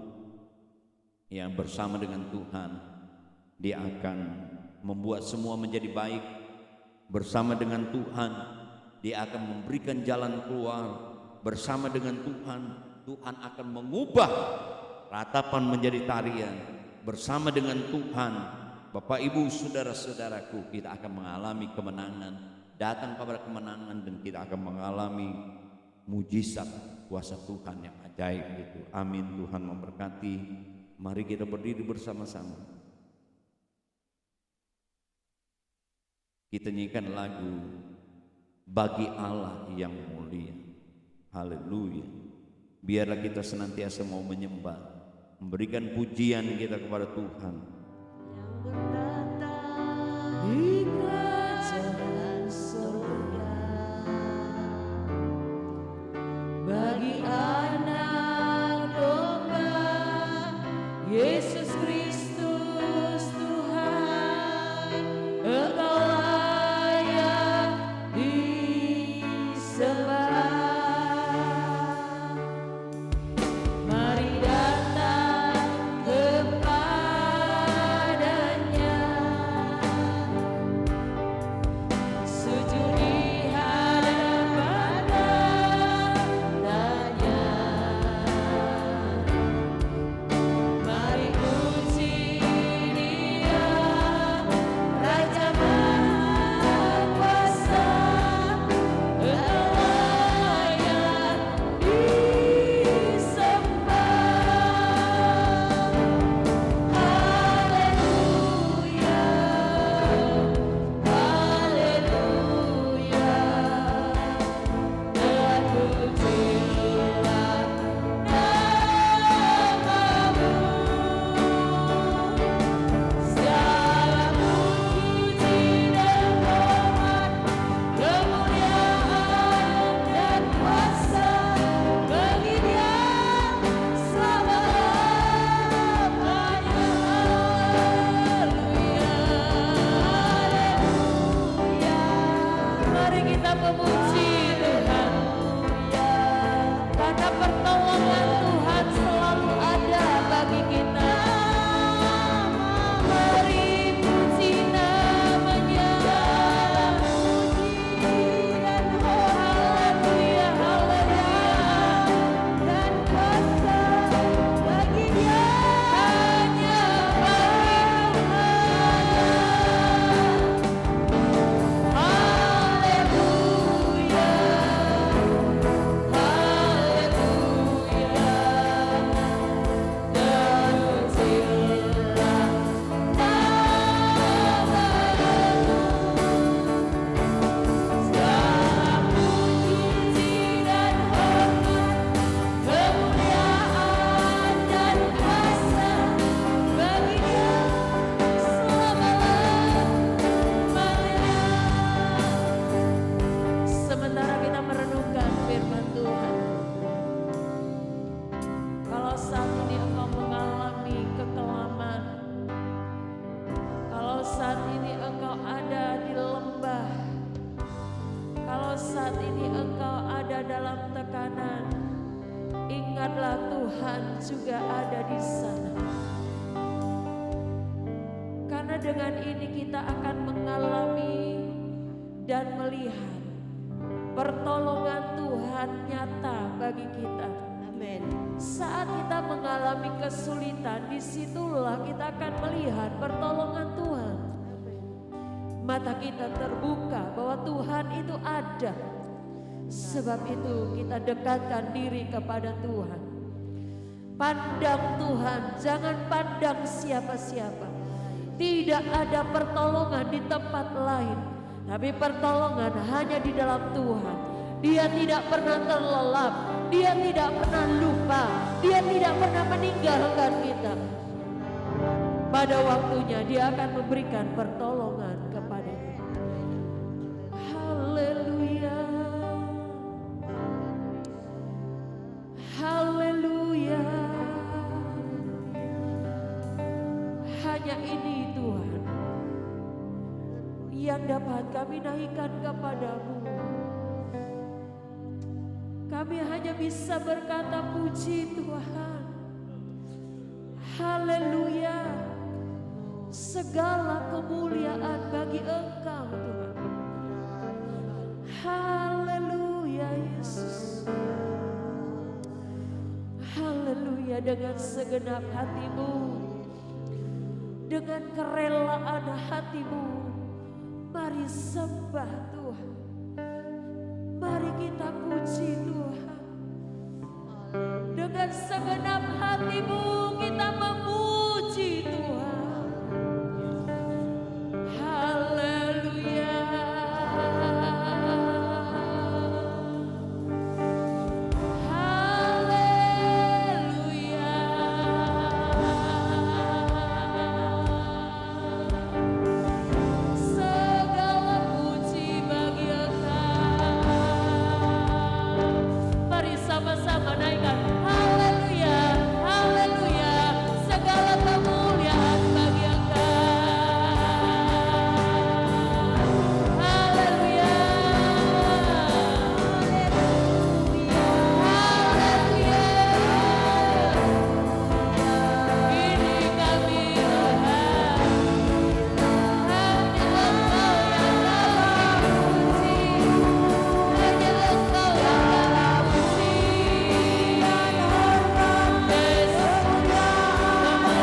ya, bersama dengan Tuhan dia akan membuat semua menjadi baik. Bersama dengan Tuhan dia akan memberikan jalan keluar. Bersama dengan Tuhan, Tuhan akan mengubah ratapan menjadi tarian. Bersama dengan Tuhan, Bapak Ibu Saudara-saudaraku, kita akan mengalami kemenangan, datang kepada kemenangan, dan kita akan mengalami mujizat kuasa Tuhan yang ajaib itu. Amin. Tuhan memberkati. Mari kita berdiri bersama-sama. Kita nyanyikan lagu Bagi Allah yang Mulia. Haleluya. Biarlah kita senantiasa mau menyembah, memberikan pujian kita kepada Tuhan. Di kerajaan surga, bagi anak domba Yesus Kristus Tuhan, Engkau layak disembah. Mari datang kepada saat ini engkau ada di lembah, kalau saat ini engkau ada dalam tekanan, ingatlah Tuhan juga ada di sana. Karena dengan ini kita akan mengalami dan melihat pertolongan Tuhan nyata bagi kita. Amin. Saat kita mengalami kesulitan, disitulah kita akan melihat pertolongan Tuhan. Mata kita terbuka bahwa Tuhan itu ada. Sebab itu kita dekatkan diri kepada Tuhan. Pandang Tuhan, jangan pandang siapa-siapa. Tidak ada pertolongan di tempat lain, tapi pertolongan hanya di dalam Tuhan. Dia tidak pernah terlelap, Dia tidak pernah lupa, Dia tidak pernah meninggalkan kita. Pada waktunya Dia akan memberikan pertolongan kepada kita. Haleluya, haleluya. Hanya ini Tuhan yang dapat kami naikkan kepadamu. Kami hanya bisa berkata puji Tuhan. Haleluya. Segala kemuliaan bagi Engkau Tuhan. Haleluya Yesus. Haleluya, dengan segenap hatimu, dengan kerelaan hatimu, mari sembah Tuhan. Mari kita puji Tuhan. Dengan segenap hatimu kita memuji Tuhan. Haleluya. Haleluya. Segala puji bagi Engkau. Mari sama-sama naikkan. Haleluya, haleluya. Segala kemuliaan bagi Engkau. Haleluya. Haleluya. Ini kami Tuhan. Hanya Engkau yang dapat puji. Hanya Engkau yang dapat puji. Yesus,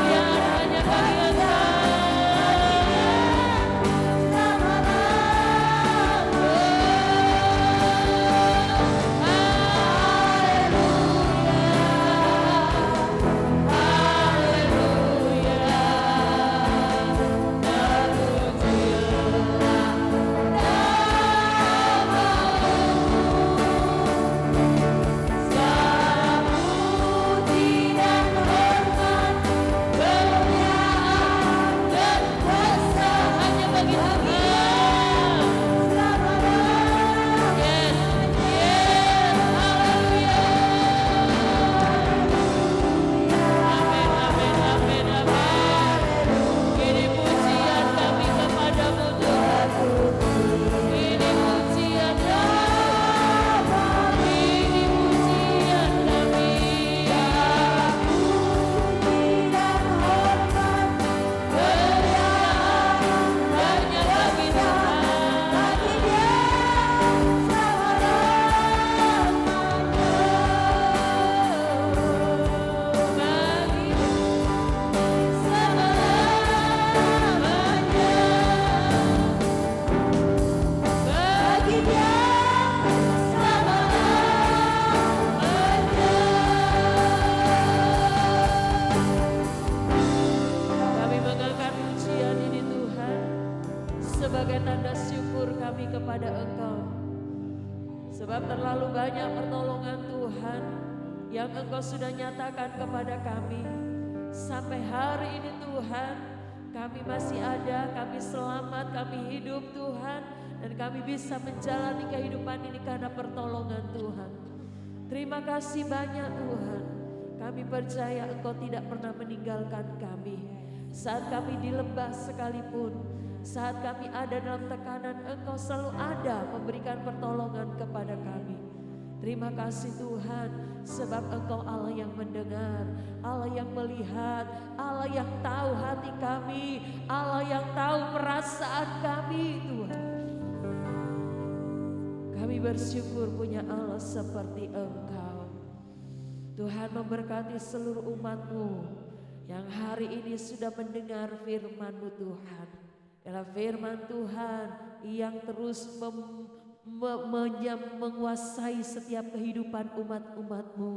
kemuliaan hanya bagi sebagai tanda syukur kami kepada Engkau. Sebab terlalu banyak pertolongan Tuhan yang Engkau sudah nyatakan kepada kami. Sampai hari ini Tuhan, kami masih ada, kami selamat, kami hidup Tuhan. Dan kami bisa menjalani kehidupan ini karena pertolongan Tuhan. Terima kasih banyak Tuhan. Kami percaya Engkau tidak pernah meninggalkan kami. Saat kami di lembah sekalipun, saat kami ada dalam tekanan, Engkau selalu ada memberikan pertolongan kepada kami. Terima kasih Tuhan, sebab Engkau Allah yang mendengar, Allah yang melihat, Allah yang tahu hati kami, Allah yang tahu perasaan kami Tuhan. Kami bersyukur punya Allah seperti Engkau. Tuhan memberkati seluruh umat-Mu yang hari ini sudah mendengar firman-Mu Tuhan. Dalam firman Tuhan yang terus menguasai setiap kehidupan umat-umat-Mu.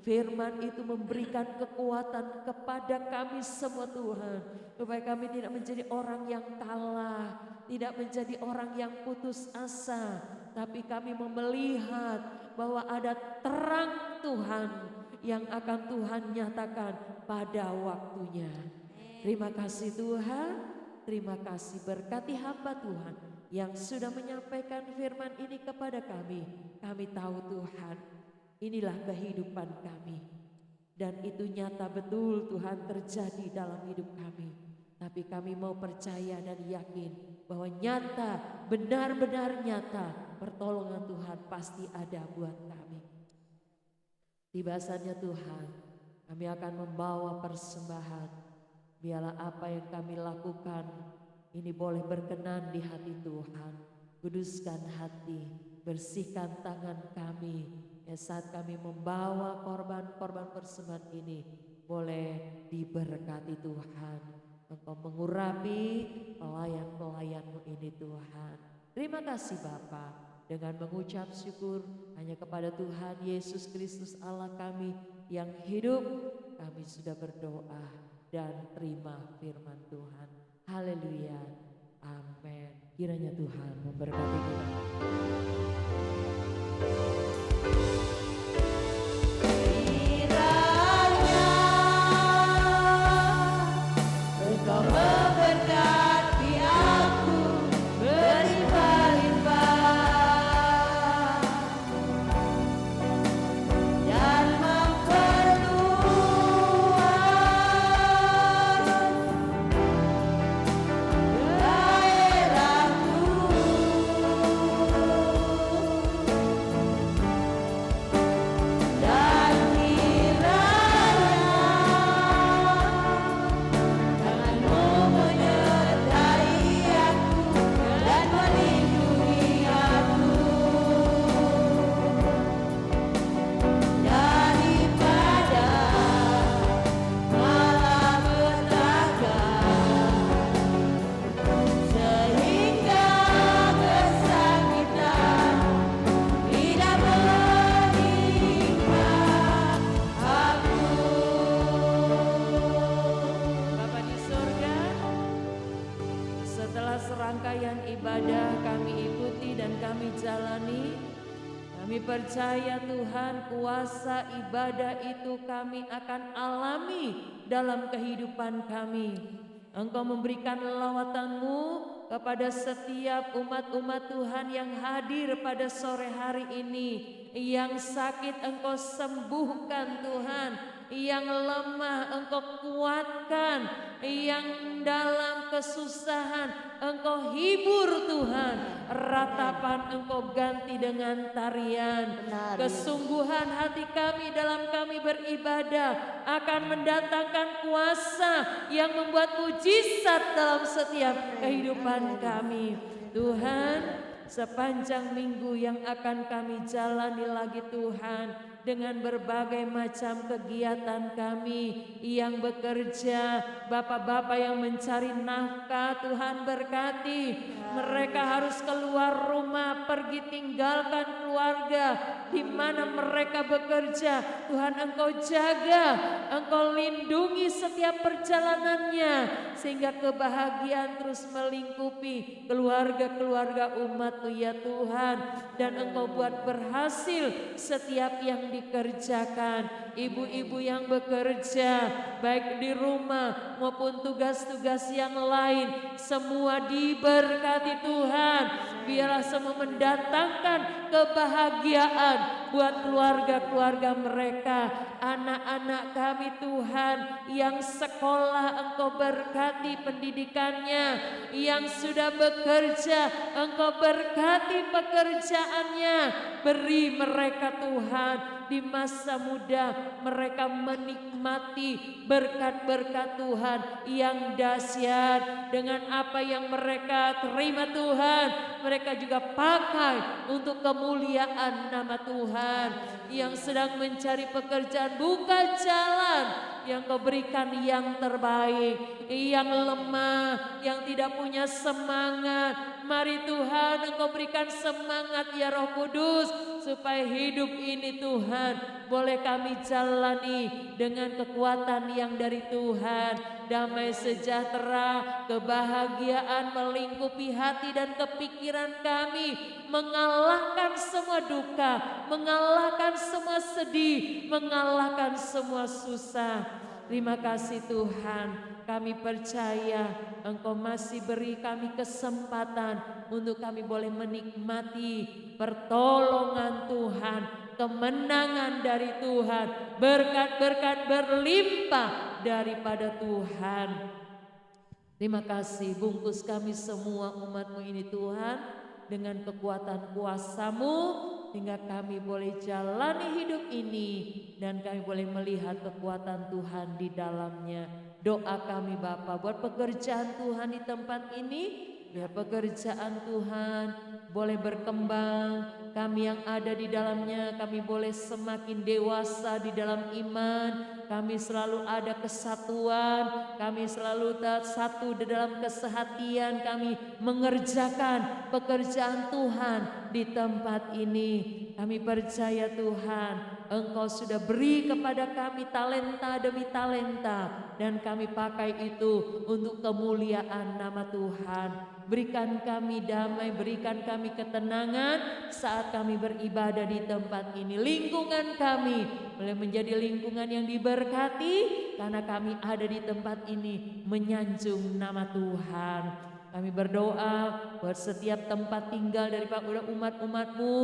Firman itu memberikan kekuatan kepada kami semua Tuhan, supaya kami tidak menjadi orang yang kalah, tidak menjadi orang yang putus asa, tapi kami melihat bahwa ada terang Tuhan yang akan Tuhan nyatakan pada waktunya. Terima kasih Tuhan, terima kasih, berkati hamba Tuhan yang sudah menyampaikan firman ini kepada kami. Kami tahu Tuhan, inilah kehidupan kami. Dan itu nyata betul Tuhan terjadi dalam hidup kami. Tapi kami mau percaya dan yakin bahwa nyata, benar-benar nyata, pertolongan Tuhan pasti ada buat kami. Tiba saatnya Tuhan, kami akan membawa persembahan. Biarlah apa yang kami lakukan ini boleh berkenan di hati Tuhan. Kuduskan hati, bersihkan tangan kami. Ya, saat kami membawa korban-korban persembahan ini, boleh diberkati Tuhan. Engkau mengurapi pelayan-pelayan-Mu ini Tuhan. Terima kasih Bapa. Dengan mengucap syukur hanya kepada Tuhan Yesus Kristus Allah kami yang hidup, kami sudah berdoa dan terima firman Tuhan. Haleluya. Amin. Kiranya Tuhan memberkati kita. Kiranya Engkau memberkati aku berlimpah-limpah dan percaya Tuhan, kuasa ibadah itu kami akan alami dalam kehidupan kami. Engkau memberikan lawatan-Mu kepada setiap umat-umat Tuhan yang hadir pada sore hari ini. Yang sakit Engkau sembuhkan Tuhan, yang lemah Engkau kuatkan, yang dalam kesusahan Engkau hibur Tuhan, ratapan Engkau ganti dengan tarian. Kesungguhan hati kami dalam kami beribadah akan mendatangkan kuasa yang membuat mujizat dalam setiap kehidupan kami. Tuhan, sepanjang minggu yang akan kami jalani lagi Tuhan, dengan berbagai macam kegiatan kami yang bekerja, bapak-bapak yang mencari nafkah, Tuhan berkati. Mereka harus keluar rumah, pergi tinggalkan keluarga di mana mereka bekerja. Tuhan Engkau jaga, Engkau lindungi setiap perjalanannya, sehingga kebahagiaan terus melingkupi keluarga-keluarga umat-Mu ya Tuhan. Dan Engkau buat berhasil setiap yang dikerjakan. Ibu-ibu yang bekerja baik di rumah maupun tugas-tugas yang lain, semua diberkati Tuhan. Biarlah semua mendatangkan kebahagiaan buat keluarga-keluarga mereka, anak-anak kami Tuhan yang sekolah Engkau berkati pendidikannya, yang sudah bekerja Engkau berkati pekerjaannya, beri mereka Tuhan di masa muda mereka menikmati berkat-berkat Tuhan yang dahsyat. Dengan apa yang mereka terima Tuhan, mereka juga pakai untuk kemuliaan nama Tuhan. Yang sedang mencari pekerjaan, buka jalan yang Kau berikan yang terbaik. Yang lemah, yang tidak punya semangat, mari Tuhan Engkau berikan semangat ya Roh Kudus, supaya hidup ini Tuhan boleh kami jalani dengan kekuatan yang dari Tuhan. Damai sejahtera, kebahagiaan melingkupi hati dan kepikiran kami, mengalahkan semua duka, mengalahkan semua sedih, mengalahkan semua susah. Terima kasih Tuhan, kami percaya Engkau masih beri kami kesempatan untuk kami boleh menikmati pertolongan Tuhan, kemenangan dari Tuhan, berkat-berkat berlimpah daripada Tuhan. Terima kasih, bungkus kami semua umat-Mu ini Tuhan dengan kekuatan kuasa-Mu, hingga kami boleh jalani hidup ini dan kami boleh melihat kekuatan Tuhan di dalamnya. Doa kami Bapa buat pekerjaan Tuhan di tempat ini, biar pekerjaan Tuhan boleh berkembang, kami yang ada di dalamnya kami boleh semakin dewasa di dalam iman, kami selalu ada kesatuan, kami selalu satu di dalam kesehatian, kami mengerjakan pekerjaan Tuhan di tempat ini. Kami percaya Tuhan, Engkau sudah beri kepada kami talenta demi talenta, dan kami pakai itu untuk kemuliaan nama Tuhan. Berikan kami damai, berikan kami ketenangan saat kami beribadah di tempat ini. Lingkungan kami boleh menjadi lingkungan yang diberkati, karena kami ada di tempat ini menyanjung nama Tuhan. Kami berdoa buat setiap tempat tinggal daripada umat-umat-Mu,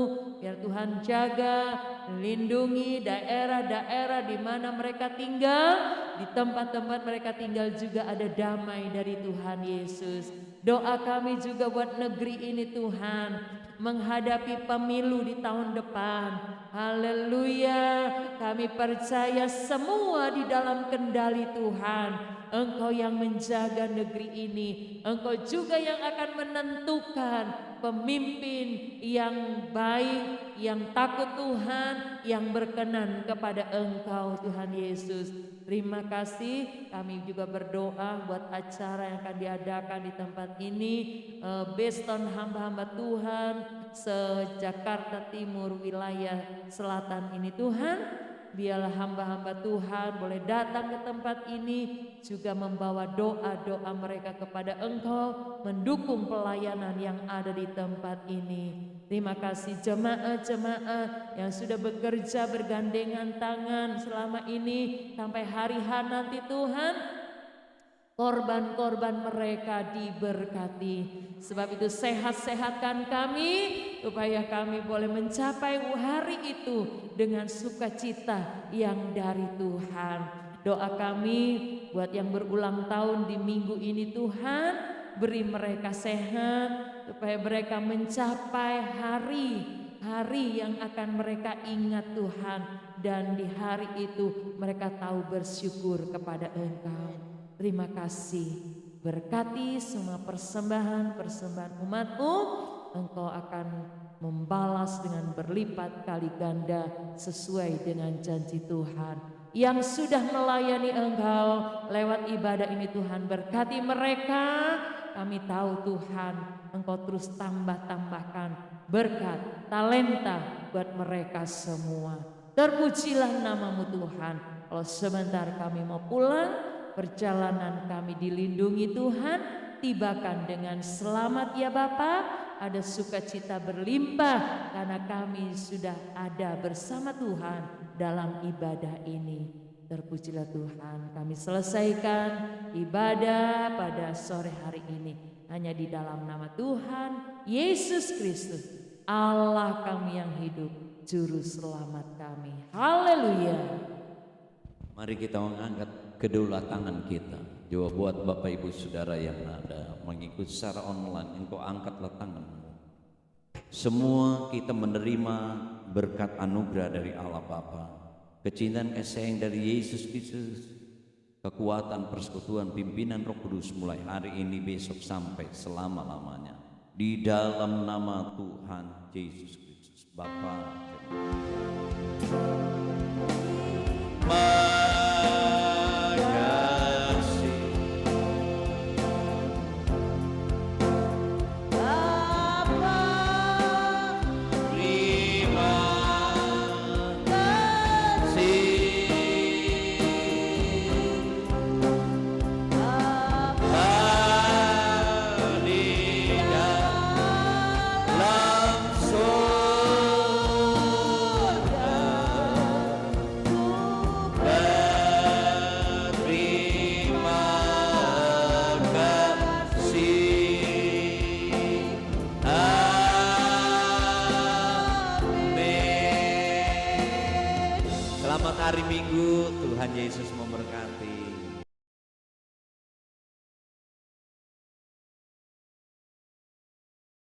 biar Tuhan jaga, lindungi daerah-daerah di mana mereka tinggal. Di tempat-tempat mereka tinggal juga ada damai dari Tuhan Yesus. Doa kami juga buat negeri ini Tuhan, menghadapi pemilu di tahun depan. Haleluya, kami percaya semua di dalam kendali Tuhan. Engkau yang menjaga negeri ini, Engkau juga yang akan menentukan pemimpin yang baik, yang takut Tuhan, yang berkenan kepada Engkau Tuhan Yesus. Terima kasih, kami juga berdoa buat acara yang akan diadakan di tempat ini, based on hamba-hamba Tuhan se-Jakarta Timur wilayah selatan ini Tuhan. Biarlah hamba-hamba Tuhan boleh datang ke tempat ini juga membawa doa-doa mereka kepada Engkau, mendukung pelayanan yang ada di tempat ini. Terima kasih jemaat-jemaat yang sudah bekerja bergandengan tangan selama ini sampai hari H nanti Tuhan. Korban-korban mereka diberkati. Sebab itu sehat-sehatkan kami, supaya kami boleh mencapai hari itu dengan sukacita yang dari Tuhan. Doa kami buat yang berulang tahun di minggu ini Tuhan, beri mereka sehat, supaya mereka mencapai hari yang akan mereka ingat Tuhan. Dan di hari itu mereka tahu bersyukur kepada Engkau. Terima kasih, berkati semua persembahan umat-Mu, Engkau akan membalas dengan berlipat kali ganda sesuai dengan janji Tuhan. Yang sudah melayani Engkau lewat ibadah ini Tuhan, berkati mereka. Kami tahu Tuhan, Engkau terus tambahkan berkat, talenta buat mereka semua. Terpujilah nama-Mu Tuhan. Kalau sebentar kami mau pulang, perjalanan kami dilindungi Tuhan, tibakan dengan selamat ya Bapa. Ada sukacita berlimpah karena kami sudah ada bersama Tuhan dalam ibadah ini. Terpujilah Tuhan, kami selesaikan ibadah pada sore hari ini hanya di dalam nama Tuhan Yesus Kristus, Allah kami yang hidup. Juru Selamat kami. Haleluya. Mari kita mengangkat kedua tangan kita. Coba buat Bapak Ibu Saudara yang ada mengikuti secara online, engkau angkatlah tanganmu. Semua kita menerima berkat anugerah dari Allah Bapa, kecintaan kasih sayang dari Yesus Kristus, kekuatan persekutuan pimpinan Roh Kudus mulai hari ini, besok sampai selama-lamanya. Di dalam nama Tuhan Yesus Kristus Bapa. Hari Minggu, Tuhan Yesus memberkati.